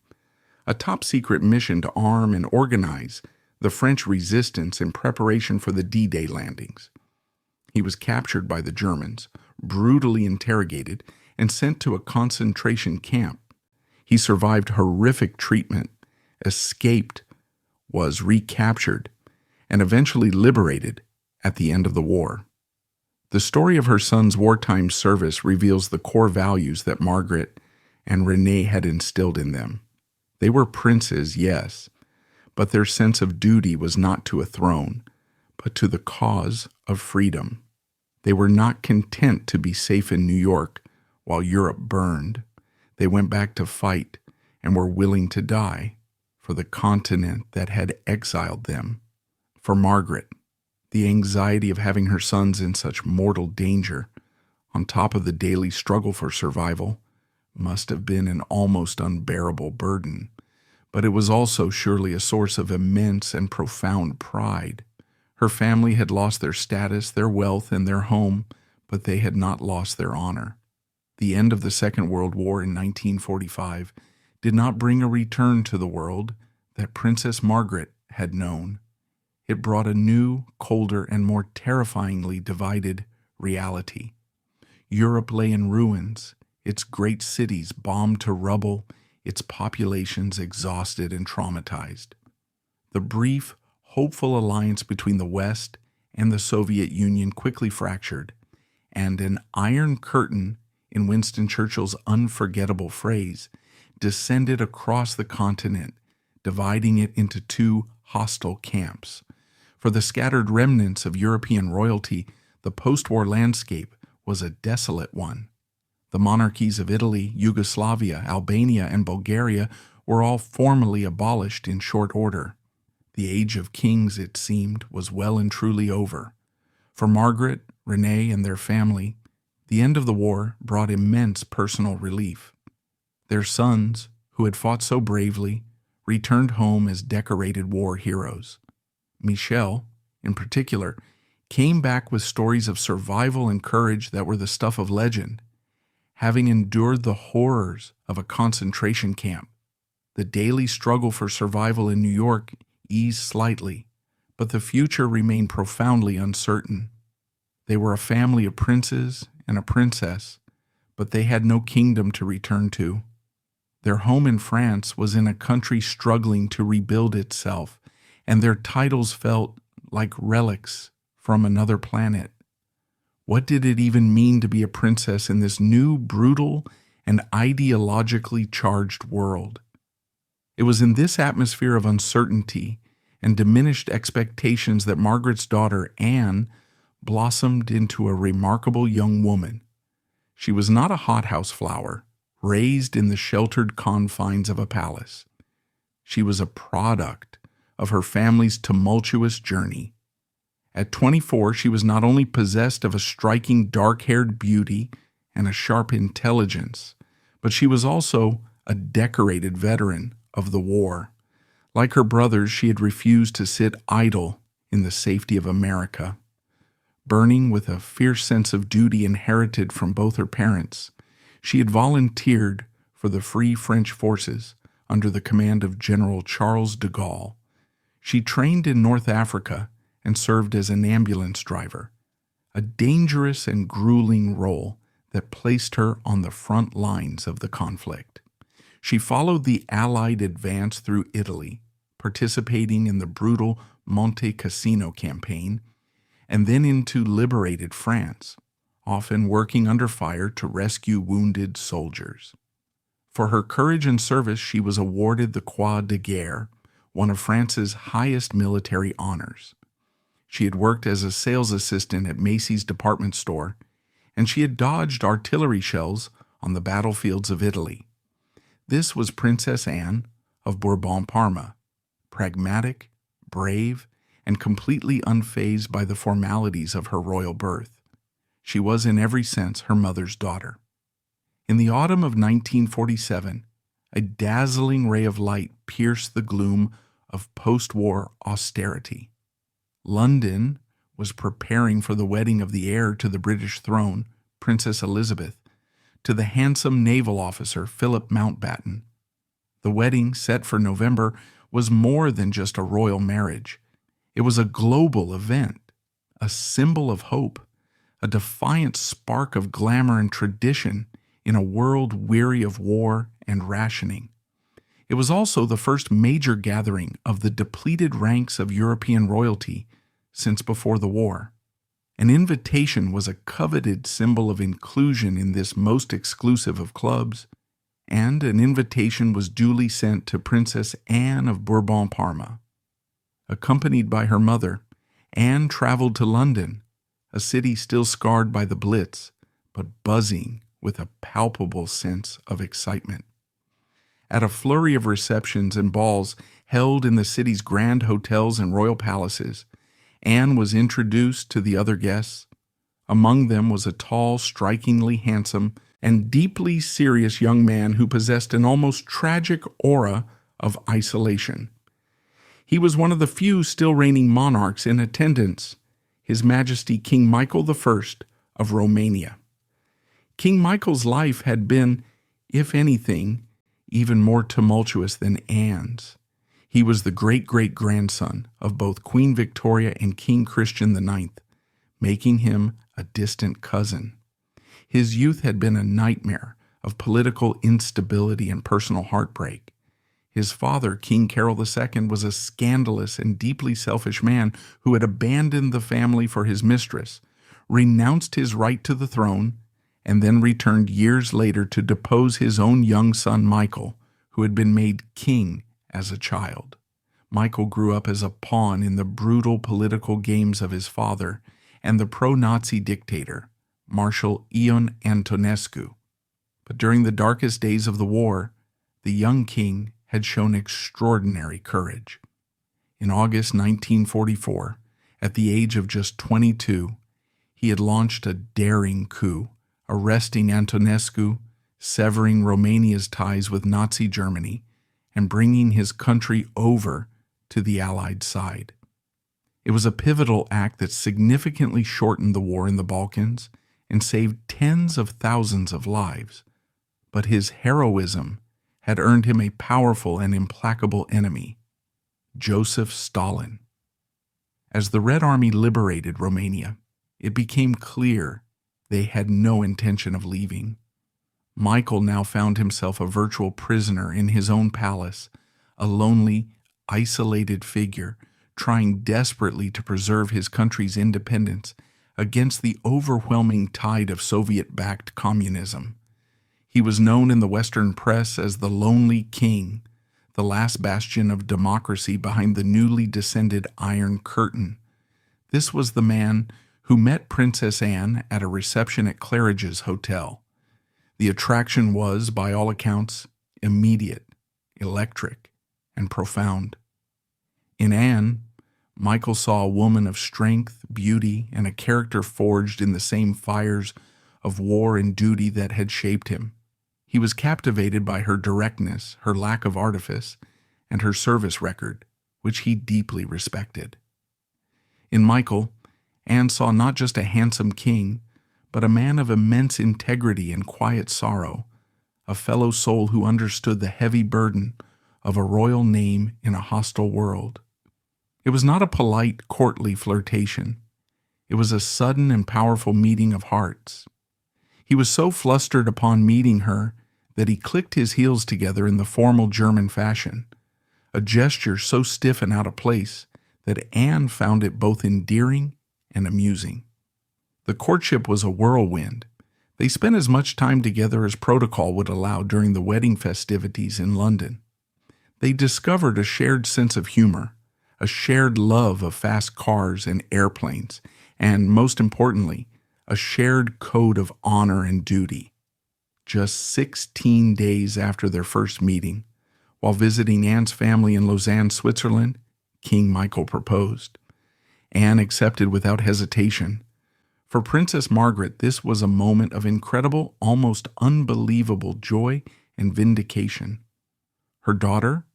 a top-secret mission to arm and organize the French resistance in preparation for the D-Day landings. He was captured by the Germans, brutally interrogated, and sent to a concentration camp. He survived horrific treatment, escaped, was recaptured, and eventually liberated at the end of the war. The story of her son's wartime service reveals the core values that Margaret and Renee had instilled in them. They were princes, yes, but their sense of duty was not to a throne, but to the cause of freedom. They were not content to be safe in New York while Europe burned. They went back to fight and were willing to die for the continent that had exiled them. For Margaret, the anxiety of having her sons in such mortal danger, on top of the daily struggle for survival, must have been an almost unbearable burden. But it was also surely a source of immense and profound pride. Her family had lost their status, their wealth, and their home, but they had not lost their honor. The end of the Second World War in 1945 did not bring a return to the world that Princess Margaret had known. It brought a new, colder, and more terrifyingly divided reality. Europe lay in ruins, its great cities bombed to rubble, its populations exhausted and traumatized. The brief, hopeful alliance between the West and the Soviet Union quickly fractured, and an iron curtain, in Winston Churchill's unforgettable phrase, descended across the continent, dividing it into two hostile camps. For the scattered remnants of European royalty, the post-war landscape was a desolate one. The monarchies of Italy, Yugoslavia, Albania, and Bulgaria were all formally abolished in short order. The age of kings, it seemed, was well and truly over. For Margaret, Renee, and their family, the end of the war brought immense personal relief. Their sons, who had fought so bravely, returned home as decorated war heroes. Michel, in particular, came back with stories of survival and courage that were the stuff of legend. Having endured the horrors of a concentration camp, the daily struggle for survival in New York eased slightly, but the future remained profoundly uncertain. They were a family of princes and a princess, but they had no kingdom to return to. Their home in France was in a country struggling to rebuild itself, and their titles felt like relics from another planet. What did it even mean to be a princess in this new, brutal, and ideologically charged world? It was in this atmosphere of uncertainty and diminished expectations that Margaret's daughter, Anne, blossomed into a remarkable young woman. She was not a hothouse flower, raised in the sheltered confines of a palace. She was a product of her family's tumultuous journey. At 24, she was not only possessed of a striking dark-haired beauty and a sharp intelligence, but she was also a decorated veteran of the war. Like her brothers, she had refused to sit idle in the safety of America. Burning with a fierce sense of duty inherited from both her parents, she had volunteered for the Free French forces under the command of General Charles de Gaulle. She trained in North Africa and served as an ambulance driver, a dangerous and grueling role that placed her on the front lines of the conflict. She followed the Allied advance through Italy, participating in the brutal Monte Cassino campaign, and then into liberated France, often working under fire to rescue wounded soldiers. For her courage and service, she was awarded the Croix de Guerre, one of France's highest military honors. She had worked as a sales assistant at Macy's department store, and she had dodged artillery shells on the battlefields of Italy. This was Princess Anne of Bourbon-Parma, pragmatic, brave, and completely unfazed by the formalities of her royal birth. She was in every sense her mother's daughter. In the autumn of 1947, a dazzling ray of light pierced the gloom of post-war austerity. London was preparing for the wedding of the heir to the British throne, Princess Elizabeth, to the handsome naval officer Philip Mountbatten. The wedding, set for November, was more than just a royal marriage. It was a global event, a symbol of hope, a defiant spark of glamour and tradition in a world weary of war and rationing. It was also the first major gathering of the depleted ranks of European royalty since before the war. An invitation was a coveted symbol of inclusion in this most exclusive of clubs, and an invitation was duly sent to Princess Anne of Bourbon-Parma. Accompanied by her mother, Anne traveled to London, a city still scarred by the Blitz, but buzzing with a palpable sense of excitement. At a flurry of receptions and balls held in the city's grand hotels and royal palaces, Anne was introduced to the other guests. Among them was a tall, strikingly handsome, and deeply serious young man who possessed an almost tragic aura of isolation. He was one of the few still reigning monarchs in attendance, His Majesty King Michael I of Romania. King Michael's life had been, if anything, even more tumultuous than Anne's. He was the great-great-grandson of both Queen Victoria and King Christian IX, making him a distant cousin. His youth had been a nightmare of political instability and personal heartbreak. His father, King Carol II, was a scandalous and deeply selfish man who had abandoned the family for his mistress, renounced his right to the throne, and then returned years later to depose his own young son Michael, who had been made king as a child. Michael grew up as a pawn in the brutal political games of his father and the pro-Nazi dictator, Marshal Ion Antonescu. But during the darkest days of the war, the young king had shown extraordinary courage. In August 1944, at the age of just 22, he had launched a daring coup, arresting Antonescu, severing Romania's ties with Nazi Germany, and bringing his country over to the Allied side. It was a pivotal act that significantly shortened the war in the Balkans and saved tens of thousands of lives. But his heroism had earned him a powerful and implacable enemy, Joseph Stalin. As the Red Army liberated Romania, it became clear they had no intention of leaving. Michael now found himself a virtual prisoner in his own palace, a lonely, isolated figure trying desperately to preserve his country's independence against the overwhelming tide of Soviet-backed communism. He was known in the Western press as the Lonely King, the last bastion of democracy behind the newly descended Iron Curtain. This was the man who met Princess Anne at a reception at Claridge's Hotel. The attraction was, by all accounts, immediate, electric, and profound. In Anne, Michael saw a woman of strength, beauty, and a character forged in the same fires of war and duty that had shaped him. He was captivated by her directness, her lack of artifice, and her service record, which he deeply respected. In Michael, Anne saw not just a handsome king, but a man of immense integrity and quiet sorrow, a fellow soul who understood the heavy burden of a royal name in a hostile world. It was not a polite, courtly flirtation. It was a sudden and powerful meeting of hearts. He was so flustered upon meeting her that he clicked his heels together in the formal German fashion, a gesture so stiff and out of place that Anne found it both endearing and amusing. The courtship was a whirlwind. They spent as much time together as protocol would allow during the wedding festivities in London. They discovered a shared sense of humor, a shared love of fast cars and airplanes, and, most importantly, a shared code of honor and duty. Just 16 days after their first meeting, while visiting Anne's family in Lausanne, Switzerland, King Michael proposed. Anne accepted without hesitation. For Princess Margaret, this was a moment of incredible, almost unbelievable joy and vindication. Her daughter,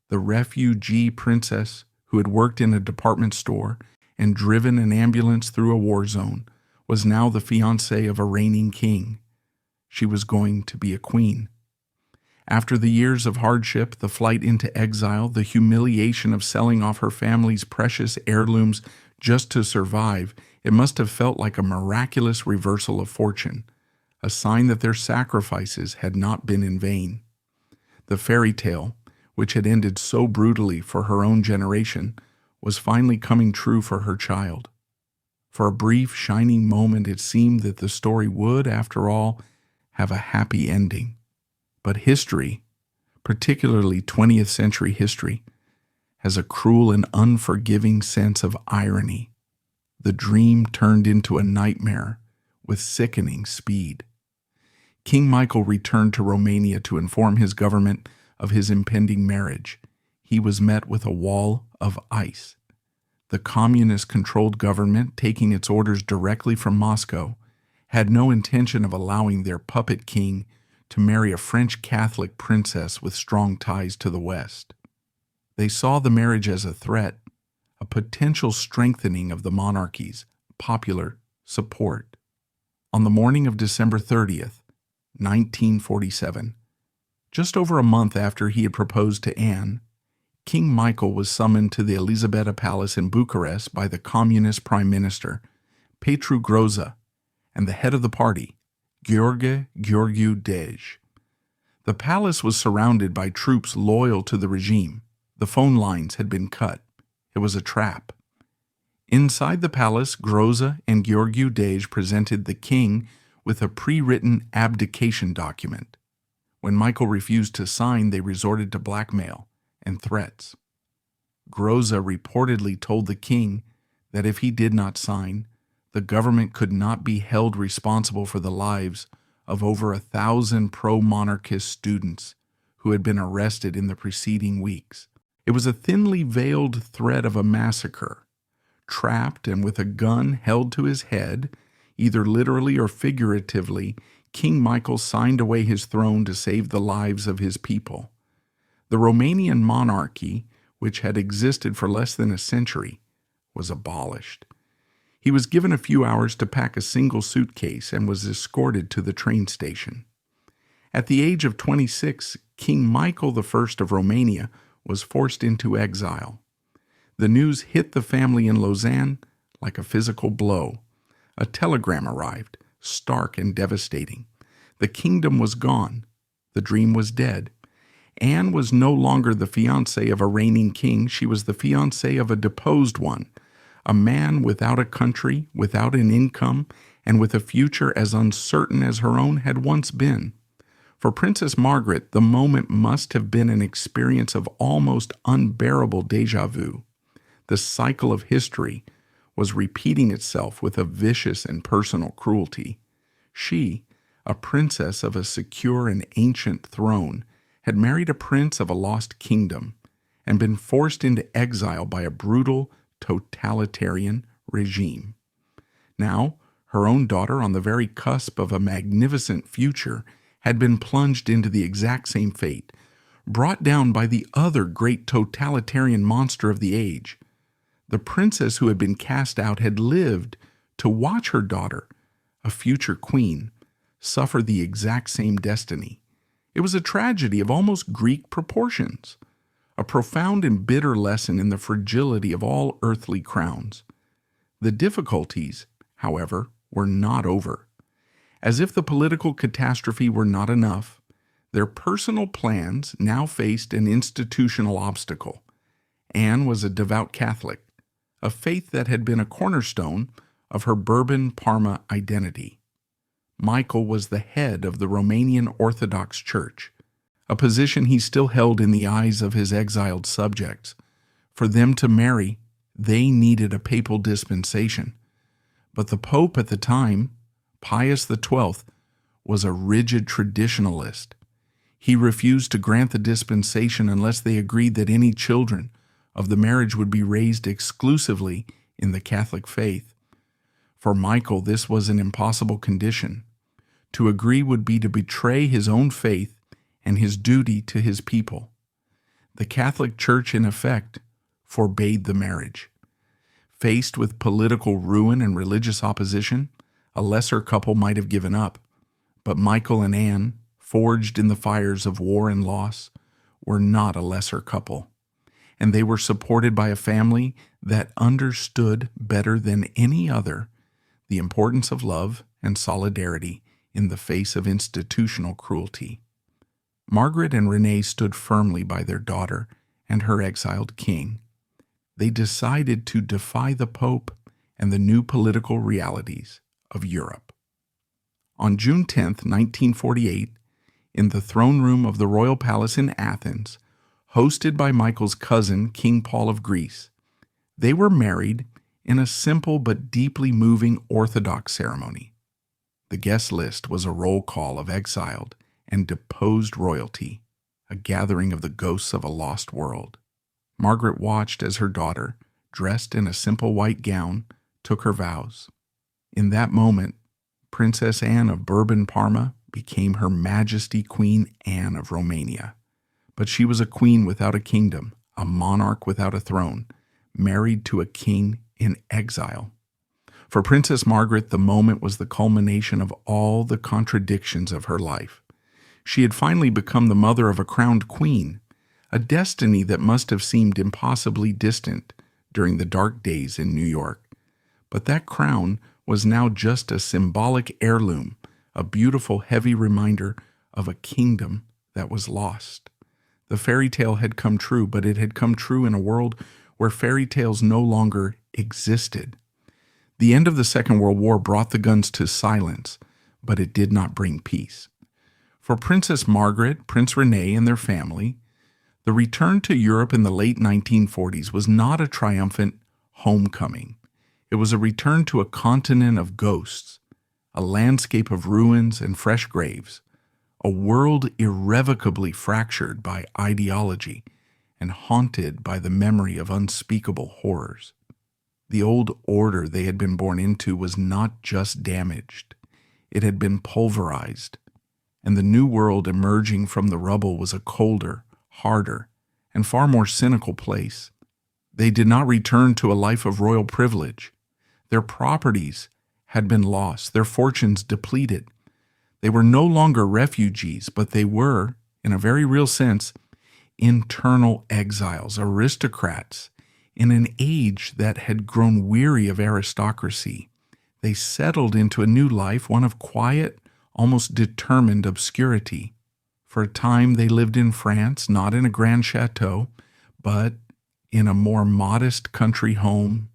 the refugee princess who had worked in a department store and driven an ambulance through a war zone, was now the fiancée of a reigning king. She was going to be a queen. After the years of hardship, the flight into exile, the humiliation of selling off her family's precious heirlooms just to survive, it must have felt like a miraculous reversal of fortune, a sign that their sacrifices had not been in vain. The fairy tale, which had ended so brutally for her own generation, was finally coming true for her child. For a brief, shining moment, it seemed that the story would, after all, have a happy ending. But history, particularly 20th century history, has a cruel and unforgiving sense of irony. The dream turned into a nightmare with sickening speed. King Michael returned to Romania to inform his government of his impending marriage. He was met with a wall of ice. The communist-controlled government, taking its orders directly from Moscow, had no intention of allowing their puppet king to marry a French Catholic princess with strong ties to the West. They saw the marriage as a threat, a potential strengthening of the monarchy's popular support. On the morning of December 30th, 1947, just over a month after he had proposed to Anne, King Michael was summoned to the Elisabeta Palace in Bucharest by the communist prime minister, Petru Groza, and the head of the party, Gheorghe Gheorghiu Dej. The palace was surrounded by troops loyal to the regime. The phone lines had been cut. It was a trap. Inside the palace, Groza and Gheorghiu Dej presented the king with a pre-written abdication document. When Michael refused to sign, they resorted to blackmail and threats. Groza reportedly told the king that if he did not sign, the government could not be held responsible for the lives of over 1,000 pro-monarchist students who had been arrested in the preceding weeks. It was a thinly veiled threat of a massacre. Trapped and with a gun held to his head, either literally or figuratively, King Michael signed away his throne to save the lives of his people. The Romanian monarchy, which had existed for less than a century, was abolished. He was given a few hours to pack a single suitcase and was escorted to the train station. At the age of 26, King Michael I of Romania was forced into exile. The news hit the family in Lausanne like a physical blow. A telegram arrived, stark and devastating. The kingdom was gone. The dream was dead. Anne was no longer the fiancée of a reigning king. She was the fiancée of a deposed one, a man without a country, without an income, and with a future as uncertain as her own had once been. For Princess Margaret, the moment must have been an experience of almost unbearable déjà vu. The cycle of history was repeating itself with a vicious and personal cruelty. She, a princess of a secure and ancient throne, had married a prince of a lost kingdom and been forced into exile by a brutal, totalitarian regime. Now, her own daughter, on the very cusp of a magnificent future, had been plunged into the exact same fate, brought down by the other great totalitarian monster of the age. The princess who had been cast out had lived to watch her daughter, a future queen, suffer the exact same destiny. It was a tragedy of almost Greek proportions, a profound and bitter lesson in the fragility of all earthly crowns. The difficulties, however, were not over. As if the political catastrophe were not enough, their personal plans now faced an institutional obstacle. Anne was a devout Catholic, a faith that had been a cornerstone of her Bourbon-Parma identity. Michael was the head of the Romanian Orthodox Church, a position he still held in the eyes of his exiled subjects. For them to marry, they needed a papal dispensation. But the Pope at the time, Pius XII, was a rigid traditionalist. He refused to grant the dispensation unless they agreed that any children of the marriage would be raised exclusively in the Catholic faith. For Michael, this was an impossible condition. To agree would be to betray his own faith and his duty to his people. The Catholic Church, in effect, forbade the marriage. Faced with political ruin and religious opposition, a lesser couple might have given up, but Michael and Anne, forged in the fires of war and loss, were not a lesser couple, and they were supported by a family that understood better than any other the importance of love and solidarity in the face of institutional cruelty. Margaret and Renee stood firmly by their daughter and her exiled king. They decided to defy the Pope and the new political realities of Europe. On June 10, 1948, in the throne room of the royal palace in Athens, hosted by Michael's cousin, King Paul of Greece, they were married in a simple but deeply moving Orthodox ceremony. The guest list was a roll call of exiled and deposed royalty, a gathering of the ghosts of a lost world. Margaret watched as her daughter, dressed in a simple white gown, took her vows. In that moment, Princess Anne of Bourbon-Parma became Her Majesty Queen Anne of Romania. But she was a queen without a kingdom, a monarch without a throne, married to a king in exile. For Princess Margaret, the moment was the culmination of all the contradictions of her life. She had finally become the mother of a crowned queen, a destiny that must have seemed impossibly distant during the dark days in New York. But that crown was now just a symbolic heirloom, a beautiful, heavy reminder of a kingdom that was lost. The fairy tale had come true, but it had come true in a world where fairy tales no longer existed. The end of the Second World War brought the guns to silence, but it did not bring peace. For Princess Margaret, Prince René, and their family, the return to Europe in the late 1940s was not a triumphant homecoming. It was a return to a continent of ghosts, a landscape of ruins and fresh graves, a world irrevocably fractured by ideology and haunted by the memory of unspeakable horrors. The old order they had been born into was not just damaged, it had been pulverized, and the new world emerging from the rubble was a colder, harder, and far more cynical place. They did not return to a life of royal privilege. Their properties had been lost, their fortunes depleted. They were no longer refugees, but they were, in a very real sense, internal exiles, aristocrats, in an age that had grown weary of aristocracy. They settled into a new life, one of quiet, almost determined obscurity. For a time they lived in France, not in a grand chateau, but in a more modest country home.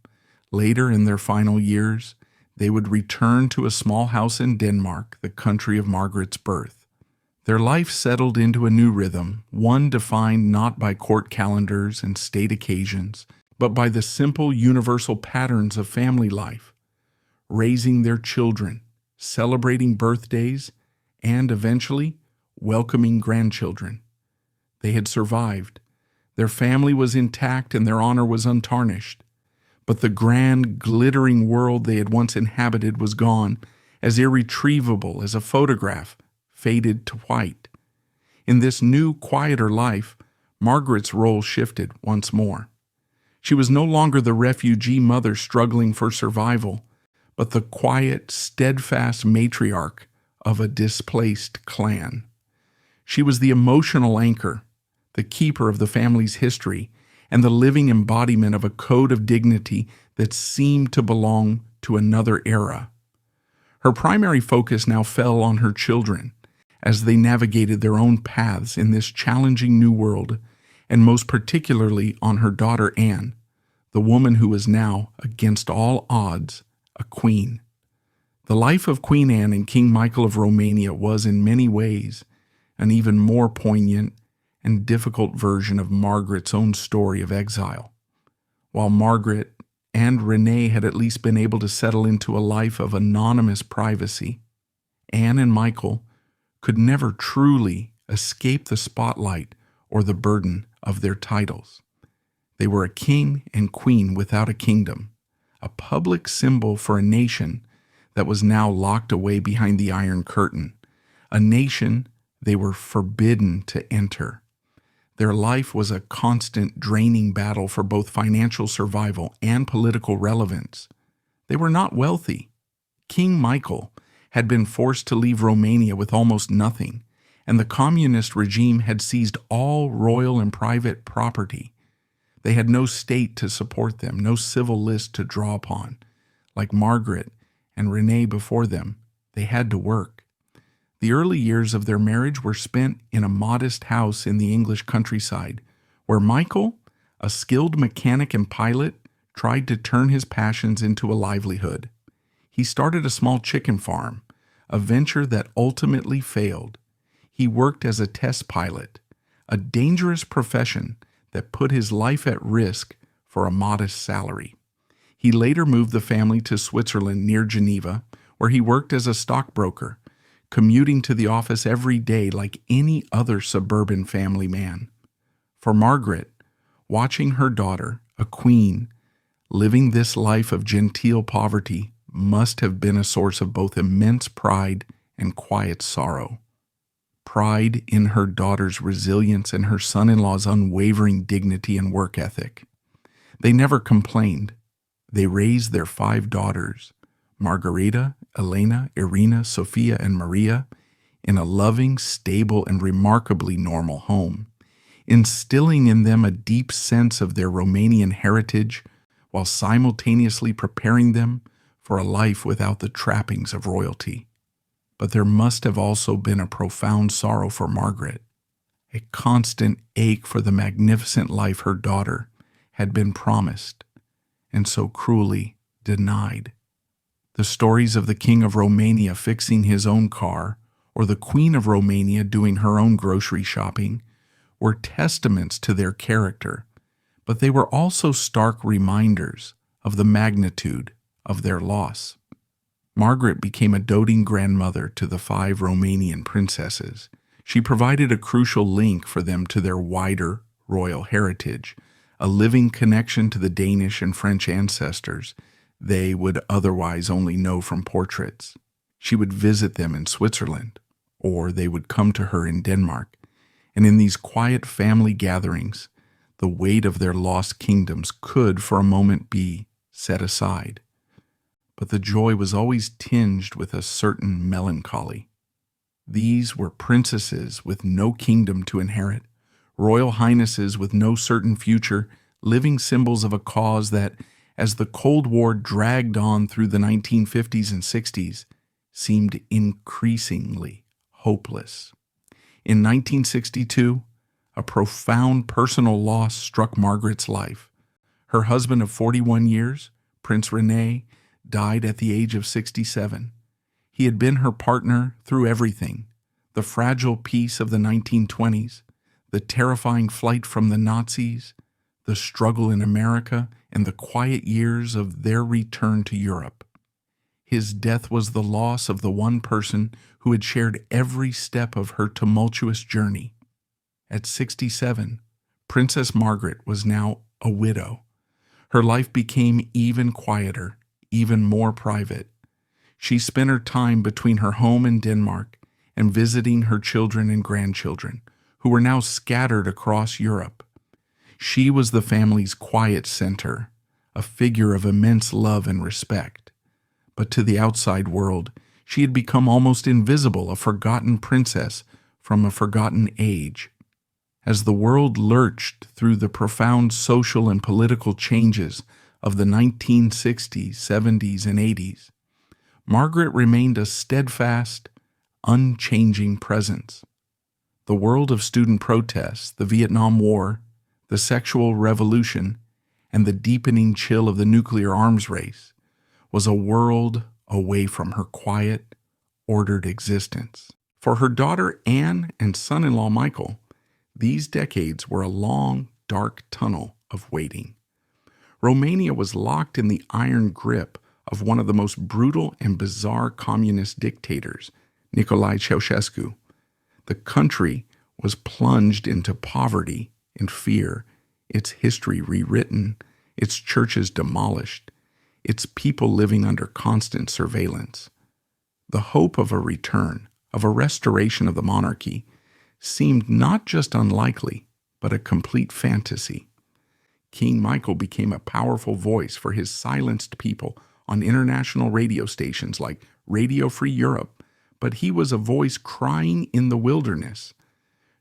Later, in their final years, they would return to a small house in Denmark, the country of Margaret's birth. Their life settled into a new rhythm, one defined not by court calendars and state occasions, but by the simple universal patterns of family life, raising their children, celebrating birthdays, and eventually welcoming grandchildren. They had survived. Their family was intact and their honor was untarnished. But the grand, glittering world they had once inhabited was gone, as irretrievable as a photograph faded to white. In this new, quieter life, Margaret's role shifted once more. She was no longer the refugee mother struggling for survival, but the quiet, steadfast matriarch of a displaced clan. She was the emotional anchor, the keeper of the family's history, and the living embodiment of a code of dignity that seemed to belong to another era. Her primary focus now fell on her children as they navigated their own paths in this challenging new world, and most particularly on her daughter Anne, the woman who was now, against all odds, a queen. The life of Queen Anne and King Michael of Romania was in many ways an even more poignant and difficult version of Margaret's own story of exile. While Margaret and Renee had at least been able to settle into a life of anonymous privacy, Anne and Michael could never truly escape the spotlight or the burden of their titles. They were a king and queen without a kingdom, a public symbol for a nation that was now locked away behind the Iron Curtain, a nation they were forbidden to enter. Their life was a constant, draining battle for both financial survival and political relevance. They were not wealthy. King Michael had been forced to leave Romania with almost nothing, and the communist regime had seized all royal and private property. They had no state to support them, no civil list to draw upon. Like Margaret and Renee before them, they had to work. The early years of their marriage were spent in a modest house in the English countryside, where Michael, a skilled mechanic and pilot, tried to turn his passions into a livelihood. He started a small chicken farm, a venture that ultimately failed. He worked as a test pilot, a dangerous profession that put his life at risk for a modest salary. He later moved the family to Switzerland near Geneva, where he worked as a stockbroker, commuting to the office every day like any other suburban family man. For Margaret, watching her daughter, a queen, living this life of genteel poverty must have been a source of both immense pride and quiet sorrow. Pride in her daughter's resilience and her son-in-law's unwavering dignity and work ethic. They never complained. They raised their 5 daughters, Margareta, Elena, Irina, Sophia, and Maria, in a loving, stable, and remarkably normal home, instilling in them a deep sense of their Romanian heritage while simultaneously preparing them for a life without the trappings of royalty. But there must have also been a profound sorrow for Margaret, a constant ache for the magnificent life her daughter had been promised and so cruelly denied. The stories of the King of Romania fixing his own car, or the Queen of Romania doing her own grocery shopping, were testaments to their character, but they were also stark reminders of the magnitude of their loss. Margaret became a doting grandmother to the 5 Romanian princesses. She provided a crucial link for them to their wider royal heritage, a living connection to the Danish and French ancestors they would otherwise only know from portraits. She would visit them in Switzerland, or they would come to her in Denmark, and in these quiet family gatherings, the weight of their lost kingdoms could for a moment be set aside. But the joy was always tinged with a certain melancholy. These were princesses with no kingdom to inherit, royal highnesses with no certain future, living symbols of a cause that, as the Cold War dragged on through the 1950s and 60s, seemed increasingly hopeless. In 1962, a profound personal loss struck Margaret's life. Her husband of 41 years, Prince René, died at the age of 67. He had been her partner through everything, The fragile peace of the 1920s, the terrifying flight from the Nazis, the struggle in America, and the quiet years of their return to Europe. His death was the loss of the one person who had shared every step of her tumultuous journey. At 67, Princess Margaret was now a widow. Her life became even quieter, even more private. She spent her time between her home in Denmark and visiting her children and grandchildren, who were now scattered across Europe. She was the family's quiet center, a figure of immense love and respect. But to the outside world, she had become almost invisible, a forgotten princess from a forgotten age. As the world lurched through the profound social and political changes of the 1960s, 70s, and 80s, Margaret remained a steadfast, unchanging presence. The world of student protests, the Vietnam War, the sexual revolution, and the deepening chill of the nuclear arms race was a world away from her quiet, ordered existence. For her daughter Anne and son-in-law Michael, these decades were a long, dark tunnel of waiting. Romania was locked in the iron grip of one of the most brutal and bizarre communist dictators, Nicolae Ceausescu. The country was plunged into poverty and fear, its history rewritten, its churches demolished, its people living under constant surveillance. The hope of a return, of a restoration of the monarchy, seemed not just unlikely, but a complete fantasy. King Michael became a powerful voice for his silenced people on international radio stations like Radio Free Europe, but he was a voice crying in the wilderness.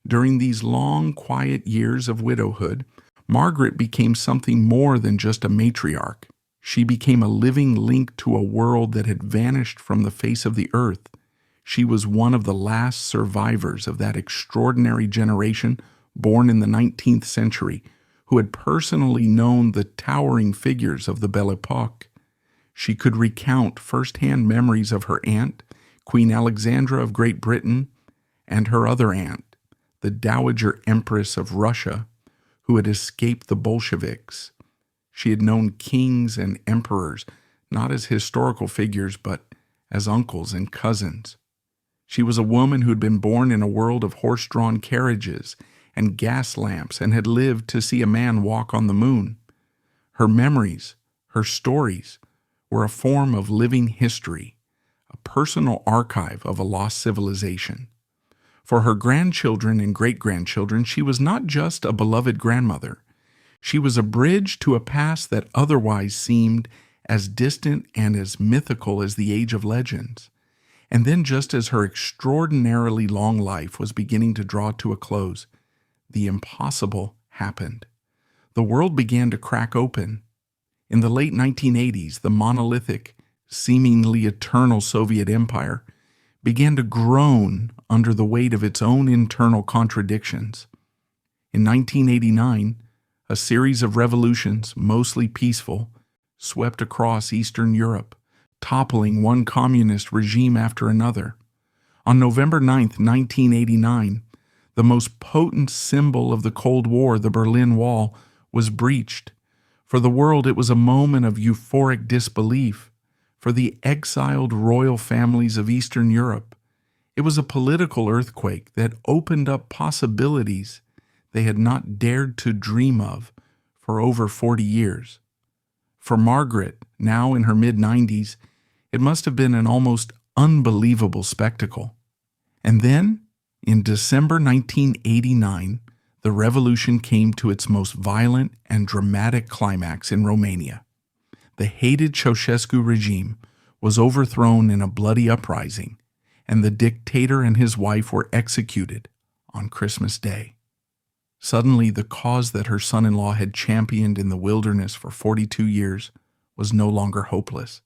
During these long, quiet years of widowhood, Margaret became something more than just a matriarch. She became a living link to a world that had vanished from the face of the earth. She was one of the last survivors of that extraordinary generation born in the 19th century who had personally known the towering figures of the Belle Epoque. She could recount first-hand memories of her aunt, Queen Alexandra of Great Britain, and her other aunt, the Dowager Empress of Russia, who had escaped the Bolsheviks. She had known kings and emperors, not as historical figures, but as uncles and cousins. She was a woman who had been born in a world of horse-drawn carriages and gas lamps and had lived to see a man walk on the moon. Her memories, her stories, were a form of living history, a personal archive of a lost civilization. For her grandchildren and great-grandchildren, she was not just a beloved grandmother. She was a bridge to a past that otherwise seemed as distant and as mythical as the age of legends. And then, just as her extraordinarily long life was beginning to draw to a close, the impossible happened. The world began to crack open. In the late 1980s, the monolithic, seemingly eternal Soviet Empire began to groan under the weight of its own internal contradictions. In 1989, a series of revolutions, mostly peaceful, swept across Eastern Europe, toppling one communist regime after another. On November 9, 1989, the most potent symbol of the Cold War, the Berlin Wall, was breached. For the world, it was a moment of euphoric disbelief. For the exiled royal families of Eastern Europe, it was a political earthquake that opened up possibilities they had not dared to dream of for over 40 years. For Margaret, now in her mid-90s, it must have been an almost unbelievable spectacle. And then, in December 1989, the revolution came to its most violent and dramatic climax in Romania. The hated Ceausescu regime was overthrown in a bloody uprising, and the dictator and his wife were executed on Christmas Day. Suddenly, the cause that her son-in-law had championed in the wilderness for 42 years was no longer hopeless.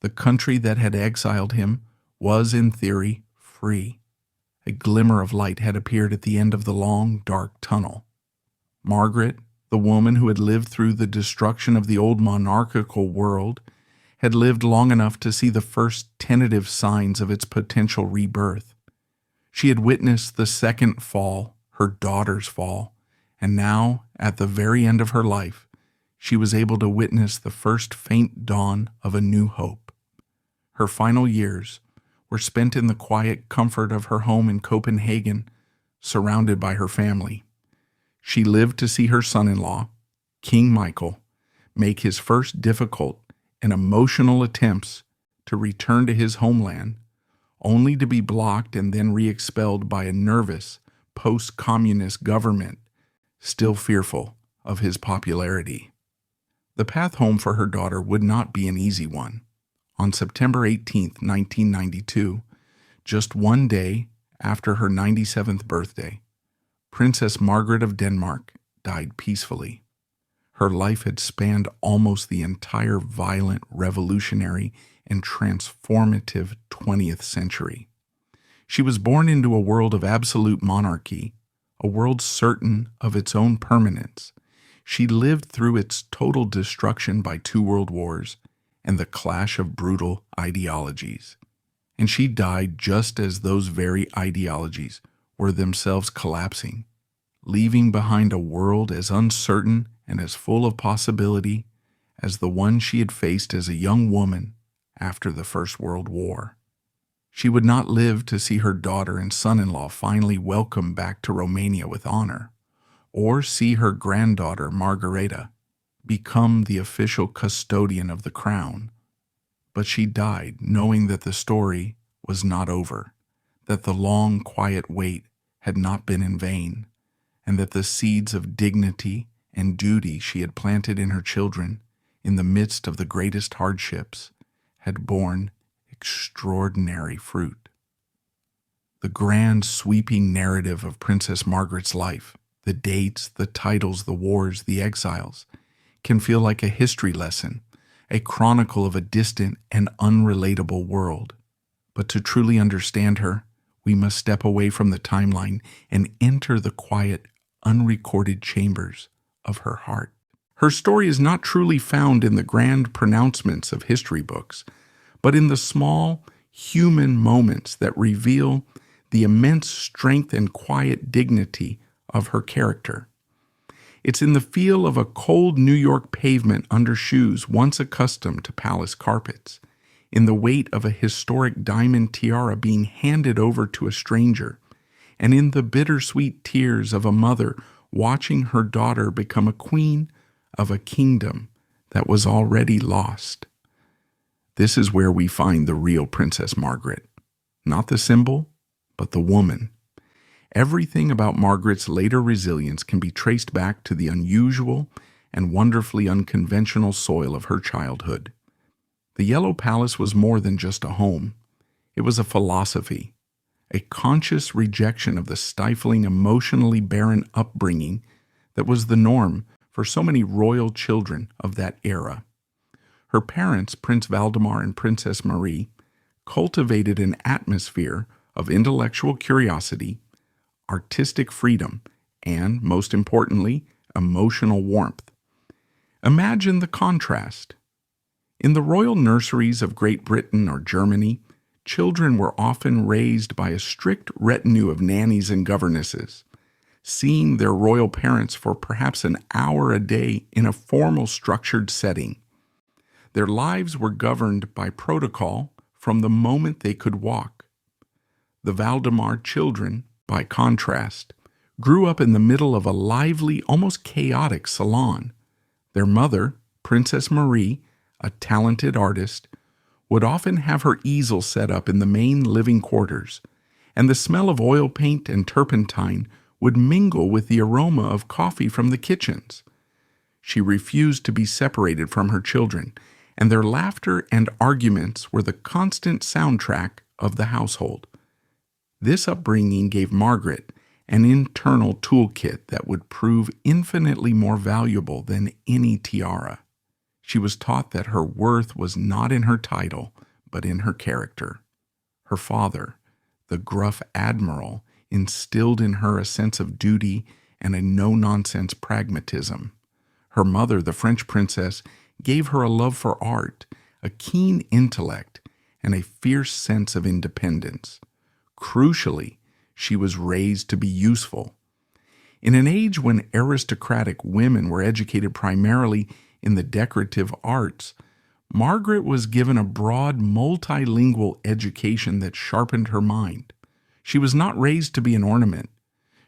The country that had exiled him was, in theory, free. A glimmer of light had appeared at the end of the long, dark tunnel. Margaret, the woman who had lived through the destruction of the old monarchical world, had lived long enough to see the first tentative signs of its potential rebirth. She had witnessed the second fall, her daughter's fall, and now, at the very end of her life, she was able to witness the first faint dawn of a new hope. Her final years were spent in the quiet comfort of her home in Copenhagen, surrounded by her family. She lived to see her son-in-law, King Michael, make his first difficult and emotional attempts to return to his homeland, only to be blocked and then re-expelled by a nervous, post-communist government, still fearful of his popularity. The path home for her daughter would not be an easy one. On September 18, 1992, just one day after her 97th birthday, Princess Margaret of Denmark died peacefully. Her life had spanned almost the entire violent, revolutionary, and transformative 20th century. She was born into a world of absolute monarchy, a world certain of its own permanence. She lived through its total destruction by 2 world wars and the clash of brutal ideologies. And she died just as those very ideologies were themselves collapsing, leaving behind a world as uncertain and as full of possibility as the one she had faced as a young woman after the First World War. She would not live to see her daughter and son-in-law finally welcomed back to Romania with honor, or see her granddaughter, Margareta, become the official custodian of the crown. But she died knowing that the story was not over, that the long, quiet wait had not been in vain, and that the seeds of dignity and duty she had planted in her children in the midst of the greatest hardships had borne extraordinary fruit. The grand, sweeping narrative of Princess Margaret's life, the dates, the titles, the wars, the exiles, can feel like a history lesson, a chronicle of a distant and unrelatable world. But to truly understand her, we must step away from the timeline and enter the quiet, unrecorded chambers of her heart. Her story is not truly found in the grand pronouncements of history books, but in the small, human moments that reveal the immense strength and quiet dignity of her character. It's in the feel of a cold New York pavement under shoes once accustomed to palace carpets, in the weight of a historic diamond tiara being handed over to a stranger, and in the bittersweet tears of a mother watching her daughter become a queen of a kingdom that was already lost. This is where we find the real Princess Margaret, not the symbol, but the woman. Everything about Margaret's later resilience can be traced back to the unusual and wonderfully unconventional soil of her childhood. The Yellow Palace was more than just a home. It was a philosophy, a conscious rejection of the stifling, emotionally barren upbringing that was the norm for so many royal children of that era. Her parents, Prince Valdemar and Princess Marie, cultivated an atmosphere of intellectual curiosity, artistic freedom, and, most importantly, emotional warmth. Imagine the contrast. In the royal nurseries of Great Britain or Germany, children were often raised by a strict retinue of nannies and governesses, seeing their royal parents for perhaps an hour a day in a formal structured setting. Their lives were governed by protocol from the moment they could walk. The Valdemar children, by contrast, grew up in the middle of a lively, almost chaotic salon. Their mother, Princess Marie, a talented artist, would often have her easel set up in the main living quarters, and the smell of oil paint and turpentine would mingle with the aroma of coffee from the kitchens. She refused to be separated from her children, and their laughter and arguments were the constant soundtrack of the household. This upbringing gave Margaret an internal toolkit that would prove infinitely more valuable than any tiara. She was taught that her worth was not in her title, but in her character. Her father, the gruff admiral, instilled in her a sense of duty and a no-nonsense pragmatism. Her mother, the French princess, gave her a love for art, a keen intellect, and a fierce sense of independence. Crucially, She was raised to be useful. In an age when aristocratic women were educated primarily in the decorative arts, Margaret was given a broad, multilingual education that sharpened her mind. She was not raised to be an ornament.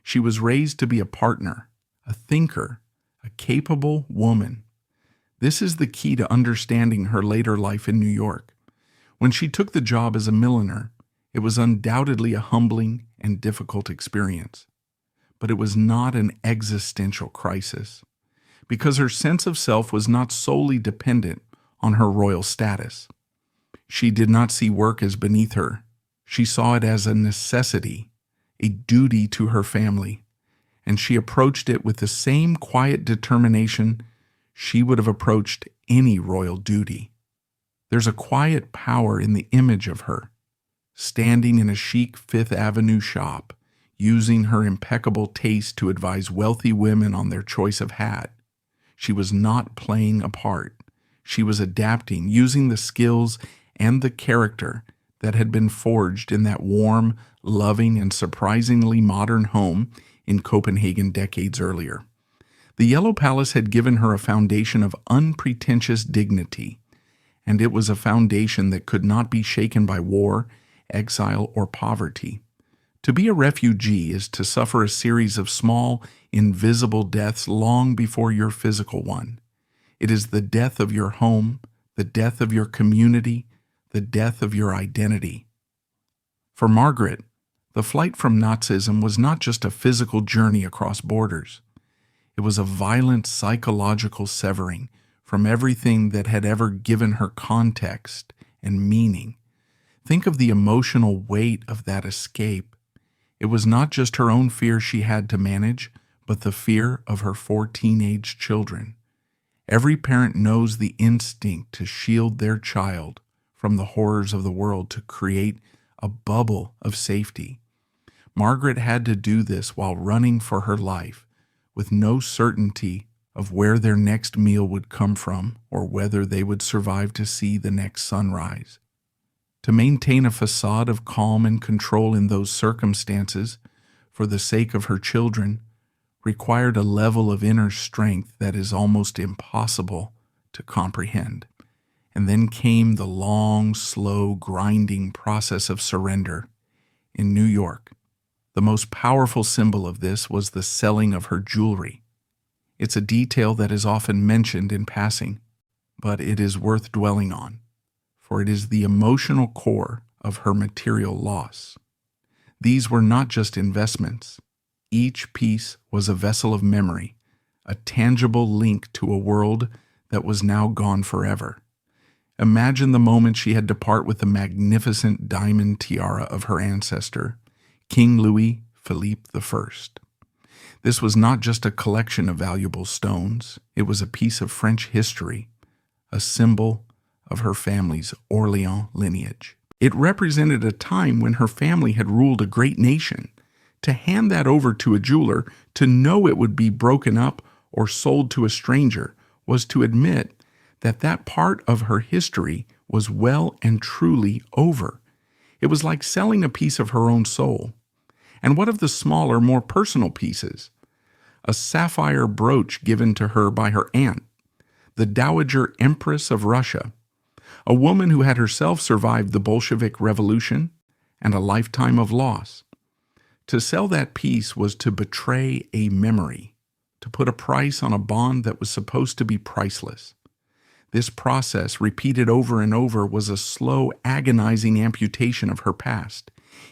She was raised to be a partner, a thinker, a capable woman. This is the key to understanding her later life in New York. When she took the job as a milliner, it was undoubtedly a humbling and difficult experience. But it was not an existential crisis, because her sense of self was not solely dependent on her royal status. She did not see work as beneath her. She saw it as a necessity, a duty to her family, and she approached it with the same quiet determination she would have approached any royal duty. There's a quiet power in the image of her, standing in a chic Fifth Avenue shop, using her impeccable taste to advise wealthy women on their choice of hat. She was not playing a part. She was adapting, using the skills and the character that had been forged in that warm, loving, and surprisingly modern home in Copenhagen decades earlier. The Yellow Palace had given her a foundation of unpretentious dignity, and it was a foundation that could not be shaken by war, exile, or poverty. To be a refugee is to suffer a series of small, invisible deaths long before your physical one. It is the death of your home, the death of your community, the death of your identity. For Margaret, the flight from Nazism was not just a physical journey across borders. It was a violent psychological severing from everything that had ever given her context and meaning. Think of the emotional weight of that escape. It was not just her own fear she had to manage, but the fear of her 4 teenage children. Every parent knows the instinct to shield their child from the horrors of the world, to create a bubble of safety. Margaret had to do this while running for her life, with no certainty of where their next meal would come from or whether they would survive to see the next sunrise. To maintain a facade of calm and control in those circumstances, for the sake of her children, required a level of inner strength that is almost impossible to comprehend. And then came the long, slow, grinding process of surrender. In New York, the most powerful symbol of this was the selling of her jewelry. It's a detail that is often mentioned in passing, but it is worth dwelling on, for it is the emotional core of her material loss. These were not just investments. Each piece was a vessel of memory, a tangible link to a world that was now gone forever. Imagine the moment she had to part with the magnificent diamond tiara of her ancestor, King Louis Philippe I. This was not just a collection of valuable stones. It was a piece of French history, a symbol of her family's Orléans lineage. It represented a time when her family had ruled a great nation. To hand that over to a jeweler, to know it would be broken up or sold to a stranger, was to admit that that part of her history was well and truly over. It was like selling a piece of her own soul. And what of the smaller, more personal pieces? A sapphire brooch given to her by her aunt, the Dowager Empress of Russia, a woman who had herself survived the Bolshevik Revolution and a lifetime of loss. To sell that piece was to betray a memory, to put a price on a bond that was supposed to be priceless. This process, repeated over and over, was a slow, agonizing amputation of her past.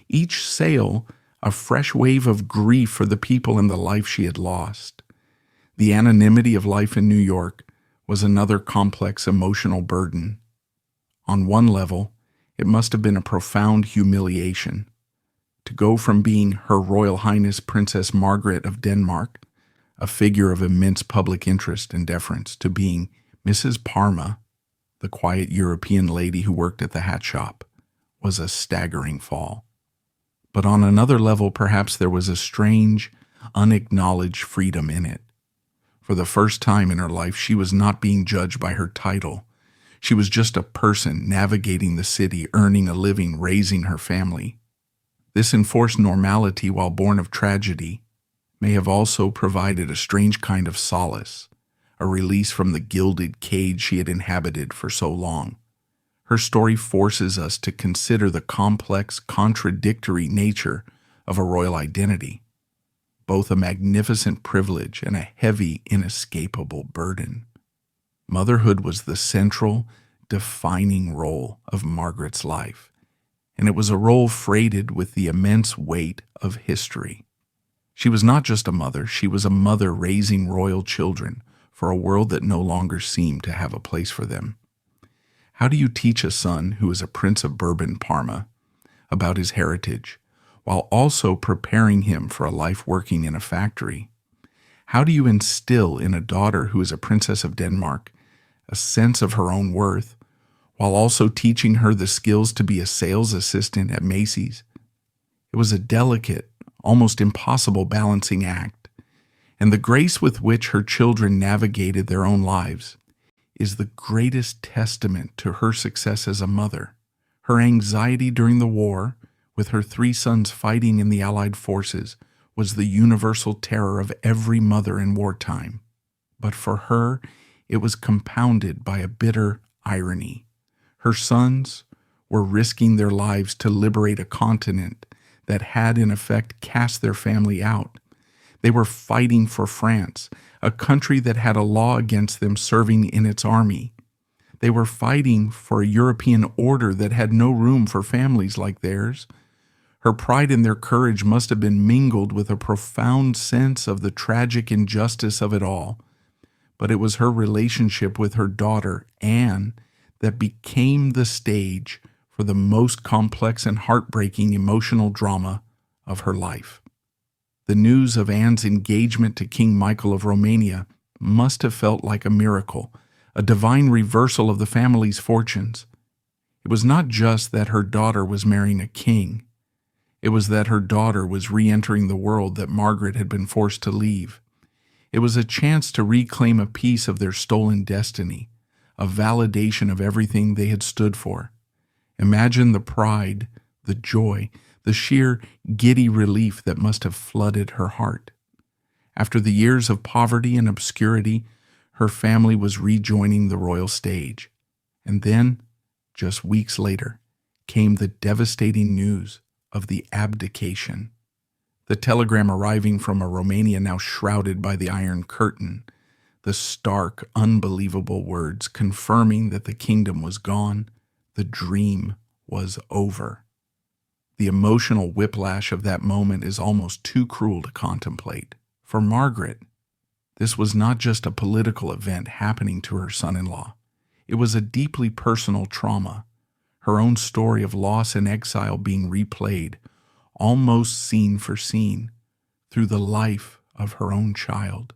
Each sale, a fresh wave of grief for the people and the life she had lost. The anonymity of life in New York was another complex emotional burden. On one level, it must have been a profound humiliation. To go from being Her Royal Highness Princess Margaret of Denmark, a figure of immense public interest and deference, to being Mrs. Parma, the quiet European lady who worked at the hat shop, was a staggering fall. But on another level, perhaps there was a strange, unacknowledged freedom in it. For the first time in her life, she was not being judged by her title. She was just a person navigating the city, earning a living, raising her family. This enforced normality, while born of tragedy, may have also provided a strange kind of solace, a release from the gilded cage she had inhabited for so long. Her story forces us to consider the complex, contradictory nature of a royal identity, both a magnificent privilege and a heavy, inescapable burden. Motherhood was the central, defining role of Margaret's life, and it was a role freighted with the immense weight of history. She was not just a mother, she was a mother raising royal children for a world that no longer seemed to have a place for them. How do you teach a son who is a Prince of Bourbon Parma about his heritage, while also preparing him for a life working in a factory? How do you instill in a daughter who is a Princess of Denmark a sense of her own worth, while also teaching her the skills to be a sales assistant at Macy's? It was a delicate, almost impossible balancing act, and the grace with which her children navigated their own lives is the greatest testament to her success as a mother. Her anxiety during the war, with her 3 sons fighting in the Allied forces, was the universal terror of every mother in wartime. But for her, it was compounded by a bitter irony. Her sons were risking their lives to liberate a continent that had in effect cast their family out. They were fighting for France, a country that had a law against them serving in its army. They were fighting for a European order that had no room for families like theirs. Her pride in their courage must have been mingled with a profound sense of the tragic injustice of it all. But it was her relationship with her daughter, Anne, that became the stage for the most complex and heartbreaking emotional drama of her life. The news of Anne's engagement to King Michael of Romania must have felt like a miracle, a divine reversal of the family's fortunes. It was not just that her daughter was marrying a king. It was that her daughter was re-entering the world that Margaret had been forced to leave. It was a chance to reclaim a piece of their stolen destiny, a validation of everything they had stood for. Imagine the pride, the joy, the sheer giddy relief that must have flooded her heart. After the years of poverty and obscurity, her family was rejoining the royal stage. And then, just weeks later, came the devastating news of the abdication. The telegram arriving from a Romania now shrouded by the Iron Curtain, the stark, unbelievable words confirming that the kingdom was gone, the dream was over. The emotional whiplash of that moment is almost too cruel to contemplate. For Margaret, this was not just a political event happening to her son-in-law. It was a deeply personal trauma, her own story of loss and exile being replayed, almost scene for scene, through the life of her own child.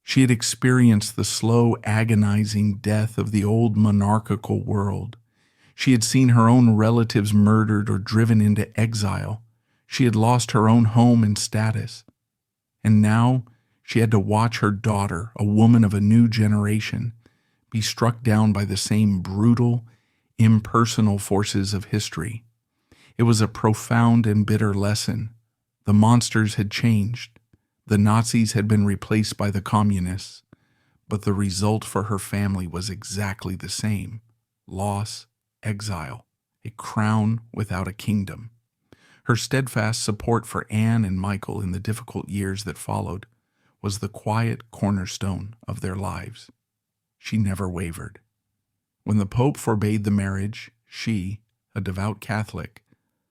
She had experienced the slow, agonizing death of the old monarchical world. She had seen her own relatives murdered or driven into exile. She had lost her own home and status. And now she had to watch her daughter, a woman of a new generation, be struck down by the same brutal, impersonal forces of history. It was a profound and bitter lesson. The monsters had changed. The Nazis had been replaced by the communists. But the result for her family was exactly the same: loss, exile, a crown without a kingdom. Her steadfast support for Anne and Michael in the difficult years that followed was the quiet cornerstone of their lives. She never wavered. When the Pope forbade the marriage, she, a devout Catholic,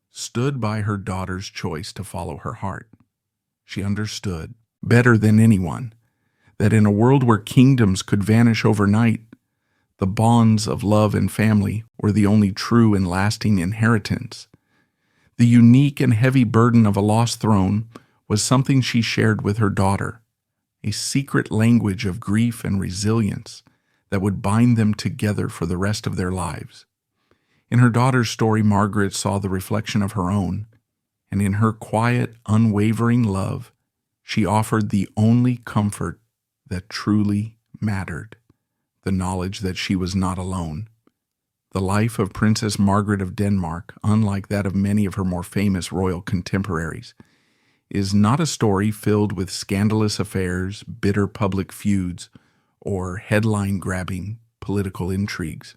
stood by her daughter's choice to follow her heart. She understood, better than anyone, that in a world where kingdoms could vanish overnight, the bonds of love and family were the only true and lasting inheritance. The unique and heavy burden of a lost throne was something she shared with her daughter, a secret language of grief and resilience that would bind them together for the rest of their lives. In her daughter's story, Margaret saw the reflection of her own, and in her quiet, unwavering love, she offered the only comfort that truly mattered: the knowledge that she was not alone. The life of Princess Margaret of Denmark, unlike that of many of her more famous royal contemporaries, is not a story filled with scandalous affairs, bitter public feuds, or headline-grabbing political intrigues.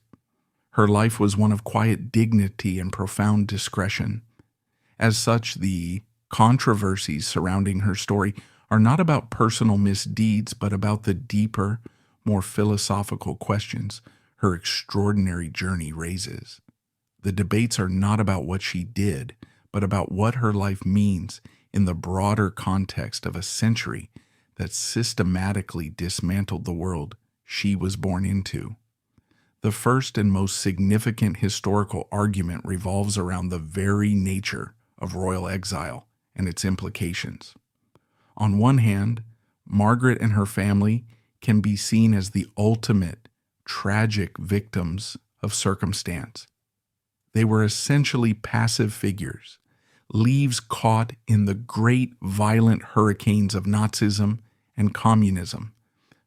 Her life was one of quiet dignity and profound discretion. As such, the controversies surrounding her story are not about personal misdeeds, but about the deeper, more philosophical questions her extraordinary journey raises. The debates are not about what she did, but about what her life means in the broader context of a century that systematically dismantled the world she was born into. The first and most significant historical argument revolves around the very nature of royal exile and its implications. On one hand, Margaret and her family can be seen as the ultimate tragic victims of circumstance. They were essentially passive figures, leaves caught in the great violent hurricanes of Nazism and communism,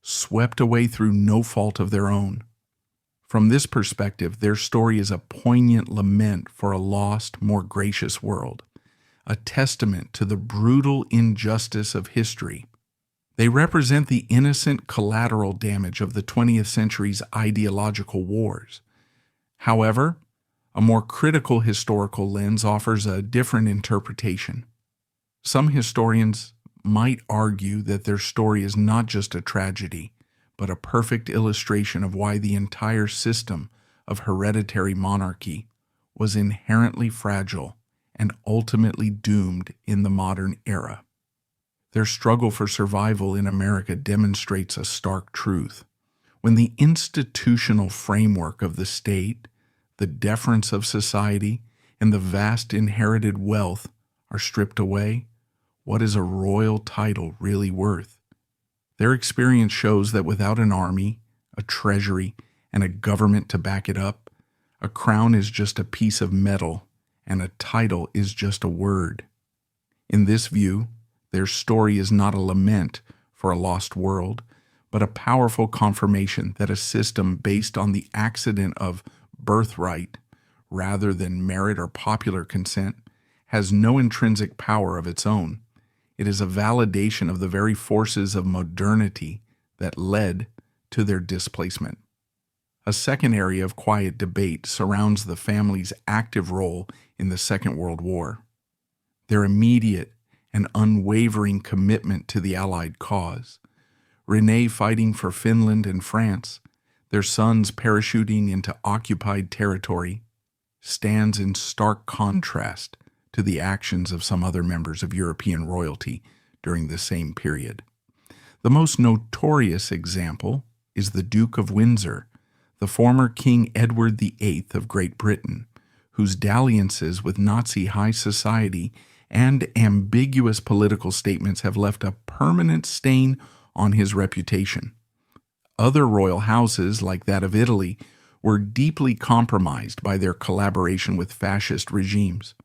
swept away through no fault of their own. From this perspective, their story is a poignant lament for a lost, more gracious world, a testament to the brutal injustice of history. They represent the innocent collateral damage of the 20th century's ideological wars. However, a more critical historical lens offers a different interpretation. Some historians might argue that their story is not just a tragedy, but a perfect illustration of why the entire system of hereditary monarchy was inherently fragile and ultimately doomed in the modern era. Their struggle for survival in America demonstrates a stark truth. When the institutional framework of the state, the deference of society, and the vast inherited wealth are stripped away, what is a royal title really worth? Their experience shows that without an army, a treasury, and a government to back it up, a crown is just a piece of metal, and a title is just a word. In this view, their story is not a lament for a lost world, but a powerful confirmation that a system based on the accident of birthright, rather than merit or popular consent, has no intrinsic power of its own. It is a validation of the very forces of modernity that led to their displacement. A second area of quiet debate surrounds the family's active role in the Second World War. Their immediate and unwavering commitment to the Allied cause, Renee fighting for Finland and France, their sons parachuting into occupied territory, stands in stark contrast to the actions of some other members of European royalty during the same period. The most notorious example is the Duke of Windsor, the former King Edward VIII of Great Britain, whose dalliances with Nazi high society and ambiguous political statements have left a permanent stain on his reputation. Other royal houses, like that of Italy, were deeply compromised by their collaboration with fascist regimes.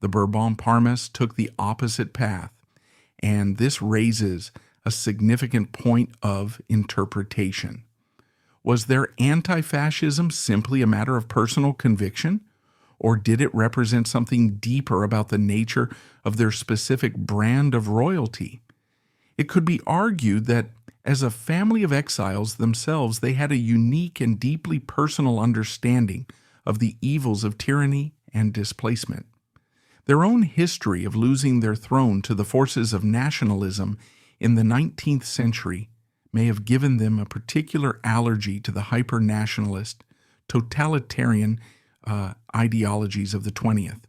The Bourbon-Parmas took the opposite path, and this raises a significant point of interpretation. Was their anti-fascism simply a matter of personal conviction? Or did it represent something deeper about the nature of their specific brand of royalty? It could be argued that as a family of exiles themselves, they had a unique and deeply personal understanding of the evils of tyranny and displacement. Their own history of losing their throne to the forces of nationalism in the 19th century may have given them a particular allergy to the hyper-nationalist, totalitarian ideologies of the 20th.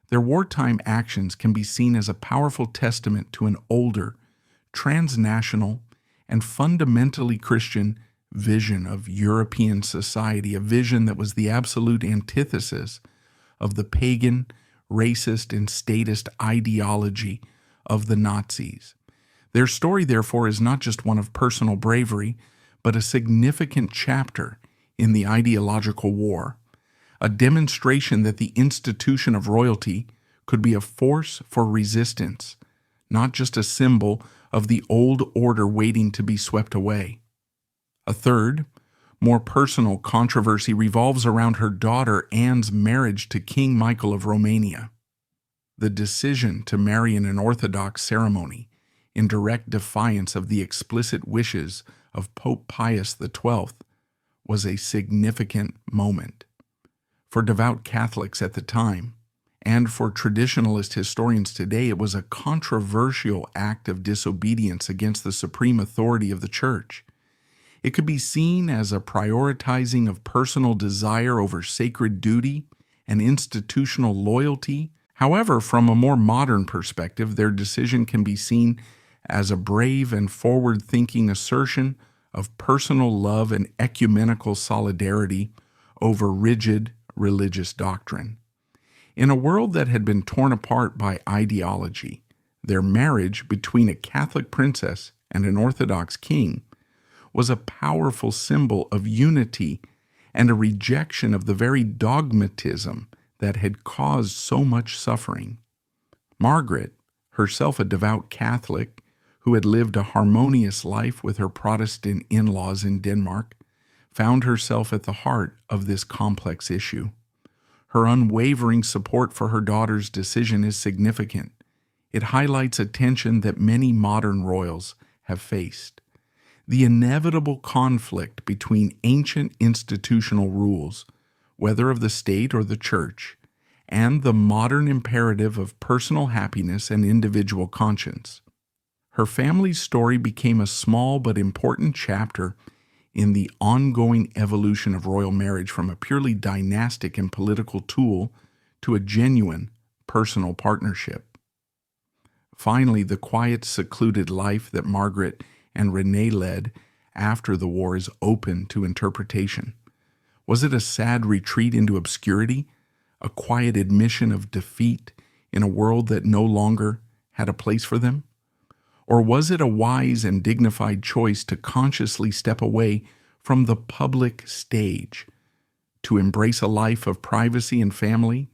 Their wartime actions can be seen as a powerful testament to an older, transnational, and fundamentally Christian vision of European society, a vision that was the absolute antithesis of the pagan, racist, and statist ideology of the Nazis. Their story, therefore, is not just one of personal bravery, but a significant chapter in the ideological war, a demonstration that the institution of royalty could be a force for resistance, not just a symbol of the old order waiting to be swept away. A third, More personal controversy revolves around her daughter Anne's marriage to King Michael of Romania. The decision to marry in an Orthodox ceremony, in direct defiance of the explicit wishes of Pope Pius XII, was a significant moment. For devout Catholics at the time, and for traditionalist historians today, it was a controversial act of disobedience against the supreme authority of the Church. It could be seen as a prioritizing of personal desire over sacred duty and institutional loyalty. However, from a more modern perspective, their decision can be seen as a brave and forward-thinking assertion of personal love and ecumenical solidarity over rigid religious doctrine. In a world that had been torn apart by ideology, their marriage between a Catholic princess and an Orthodox king was a powerful symbol of unity and a rejection of the very dogmatism that had caused so much suffering. Margaret, herself a devout Catholic who had lived a harmonious life with her Protestant in-laws in Denmark, found herself at the heart of this complex issue. Her unwavering support for her daughter's decision is significant. It highlights a tension that many modern royals have faced: the inevitable conflict between ancient institutional rules, whether of the state or the church, and the modern imperative of personal happiness and individual conscience. Her family's story became a small but important chapter in the ongoing evolution of royal marriage from a purely dynastic and political tool to a genuine personal partnership. Finally, the quiet, secluded life that Margaret and Renee led after the war is open to interpretation. Was it a sad retreat into obscurity, a quiet admission of defeat in a world that no longer had a place for them? Or was it a wise and dignified choice to consciously step away from the public stage, to embrace a life of privacy and family,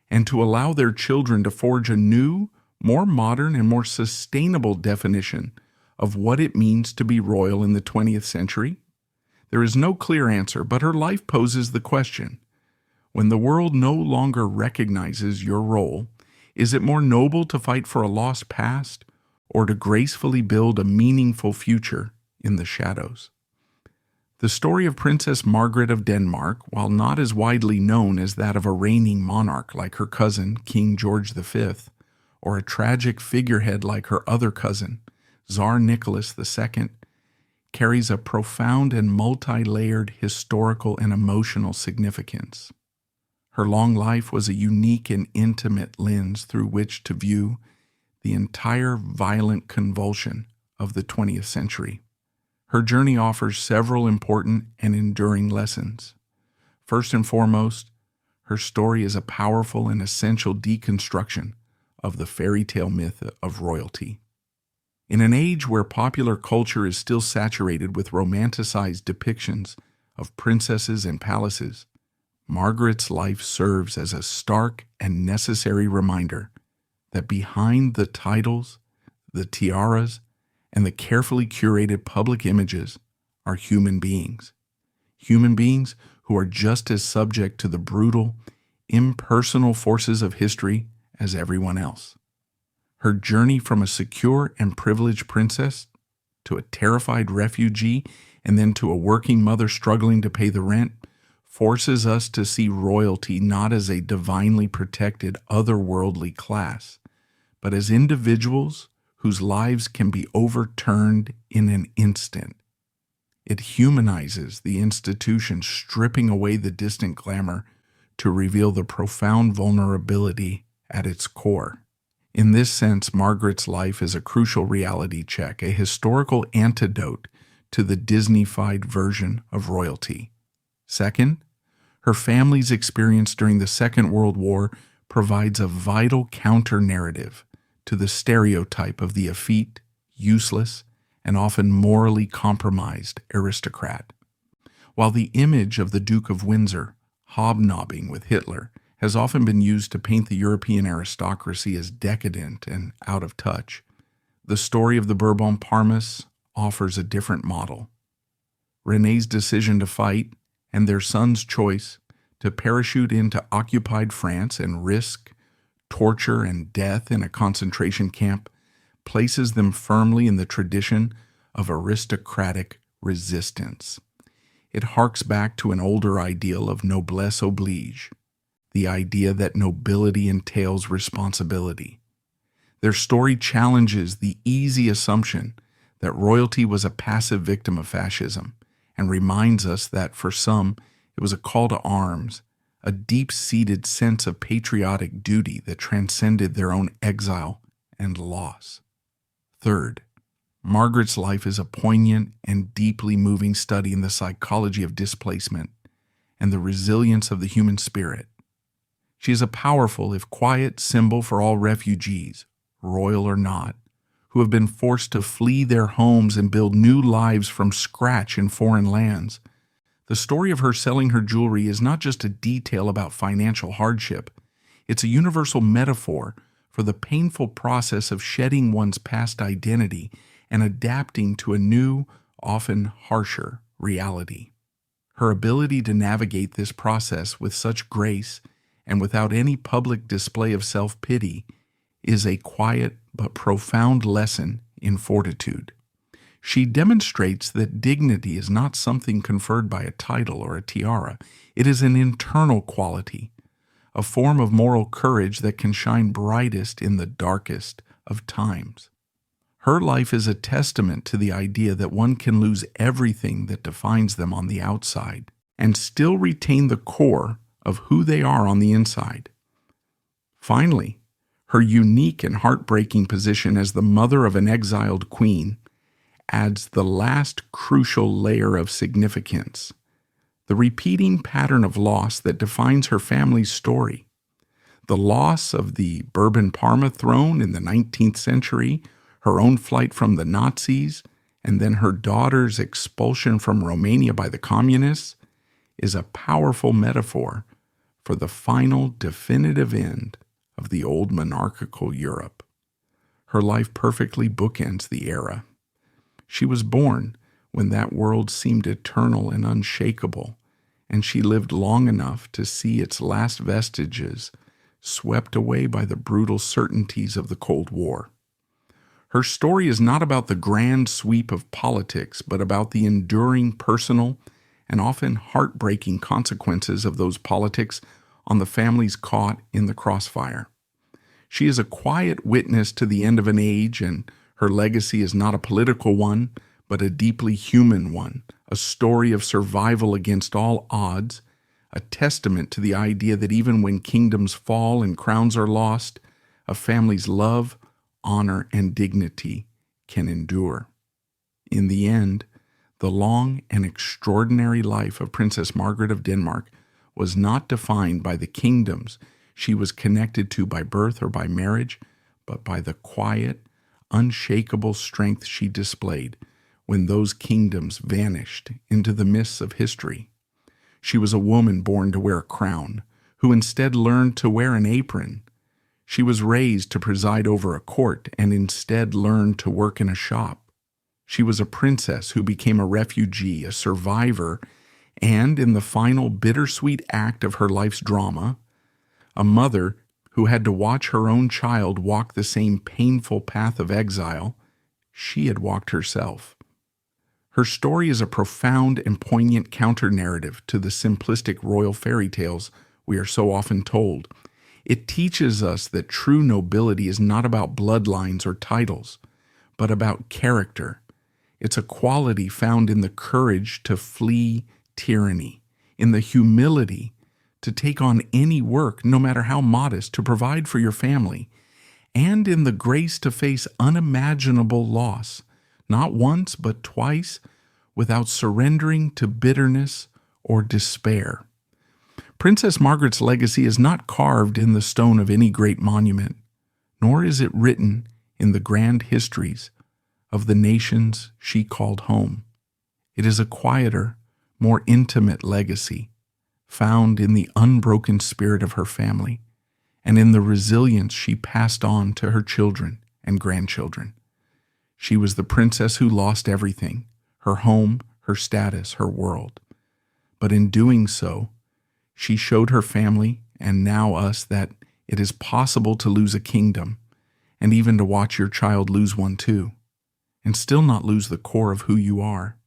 and to allow their children to forge a new, more modern, and more sustainable definition of what it means to be royal in the 20th century? There is no clear answer, but her life poses the question: when the world no longer recognizes your role, is it more noble to fight for a lost past, or to gracefully build a meaningful future in the shadows? The story of Princess Margaret of Denmark, while not as widely known as that of a reigning monarch like her cousin, King George V, or a tragic figurehead like her other cousin, Tsar Nicholas II, carries a profound and multi-layered historical and emotional significance. Her long life was a unique and intimate lens through which to view the entire violent convulsion of the 20th century. Her journey offers several important and enduring lessons. First and foremost, her story is a powerful and essential deconstruction of the fairy tale myth of royalty. In an age where popular culture is still saturated with romanticized depictions of princesses and palaces, Margaret's life serves as a stark and necessary reminder that behind the titles, the tiaras, and the carefully curated public images are human beings who are just as subject to the brutal, impersonal forces of history as everyone else. Her journey from a secure and privileged princess to a terrified refugee and then to a working mother struggling to pay the rent forces us to see royalty not as a divinely protected otherworldly class, but as individuals whose lives can be overturned in an instant. It humanizes the institution, stripping away the distant glamour to reveal the profound vulnerability at its core. In this sense, Margaret's life is a crucial reality check, a historical antidote to the Disney-fied version of royalty. Second, her family's experience during the Second World War provides a vital counter-narrative to the stereotype of the effete, useless, and often morally compromised aristocrat. While the image of the Duke of Windsor hobnobbing with Hitler has often been used to paint the European aristocracy as decadent and out of touch, the story of the Bourbon Parmas offers a different model. Rene's decision to fight and their son's choice to parachute into occupied France and risk torture and death in a concentration camp places them firmly in the tradition of aristocratic resistance. It harks back to an older ideal of noblesse oblige, the idea that nobility entails responsibility. Their story challenges the easy assumption that royalty was a passive victim of fascism and reminds us that for some it was a call to arms, a deep-seated sense of patriotic duty that transcended their own exile and loss. Third, Margaret's life is a poignant and deeply moving study in the psychology of displacement and the resilience of the human spirit. She is a powerful, if quiet, symbol for all refugees, royal or not, who have been forced to flee their homes and build new lives from scratch in foreign lands. The story of her selling her jewelry is not just a detail about financial hardship. It's a universal metaphor for the painful process of shedding one's past identity and adapting to a new, often harsher, reality. Her ability to navigate this process with such grace and without any public display of self-pity is a quiet but profound lesson in fortitude. She demonstrates that dignity is not something conferred by a title or a tiara. It is an internal quality, a form of moral courage that can shine brightest in the darkest of times. Her life is a testament to the idea that one can lose everything that defines them on the outside and still retain the core of who they are on the inside. Finally, her unique and heartbreaking position as the mother of an exiled queen adds the last crucial layer of significance, the repeating pattern of loss that defines her family's story. The loss of the Bourbon-Parma throne in the 19th century, her own flight from the Nazis, and then her daughter's expulsion from Romania by the communists is a powerful metaphor for the final definitive end of the old monarchical Europe. Her life perfectly bookends the era. She was born when that world seemed eternal and unshakable, and she lived long enough to see its last vestiges swept away by the brutal certainties of the Cold War. Her story is not about the grand sweep of politics, but about the enduring personal and often heartbreaking consequences of those politics on the families caught in the crossfire. She is a quiet witness to the end of an age, and her legacy is not a political one, but a deeply human one, a story of survival against all odds, a testament to the idea that even when kingdoms fall and crowns are lost, a family's love, honor, and dignity can endure. In the end, the long and extraordinary life of Princess Margaret of Denmark was not defined by the kingdoms she was connected to by birth or by marriage, but by the quiet, unshakable strength she displayed when those kingdoms vanished into the mists of history. She was a woman born to wear a crown, who instead learned to wear an apron. She was raised to preside over a court and instead learned to work in a shop. She was a princess who became a refugee, a survivor, and in the final bittersweet act of her life's drama, a mother who had to watch her own child walk the same painful path of exile she had walked herself. Her story is a profound and poignant counter-narrative to the simplistic royal fairy tales we are so often told. It teaches us that true nobility is not about bloodlines or titles, but about character. It's a quality found in the courage to flee tyranny, in the humility to take on any work, no matter how modest, to provide for your family, and in the grace to face unimaginable loss, not once but twice, without surrendering to bitterness or despair. Princess Margaret's legacy is not carved in the stone of any great monument, nor is it written in the grand histories of the nations she called home. It is a quieter, more intimate legacy, found in the unbroken spirit of her family and in the resilience she passed on to her children and grandchildren. She was the princess who lost everything, her home, her status, her world. But in doing so, she showed her family and now us that it is possible to lose a kingdom and even to watch your child lose one too, and still not lose the core of who you are.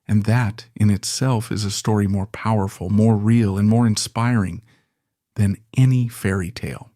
And that in itself is a story more powerful, more real, and more inspiring than any fairy tale.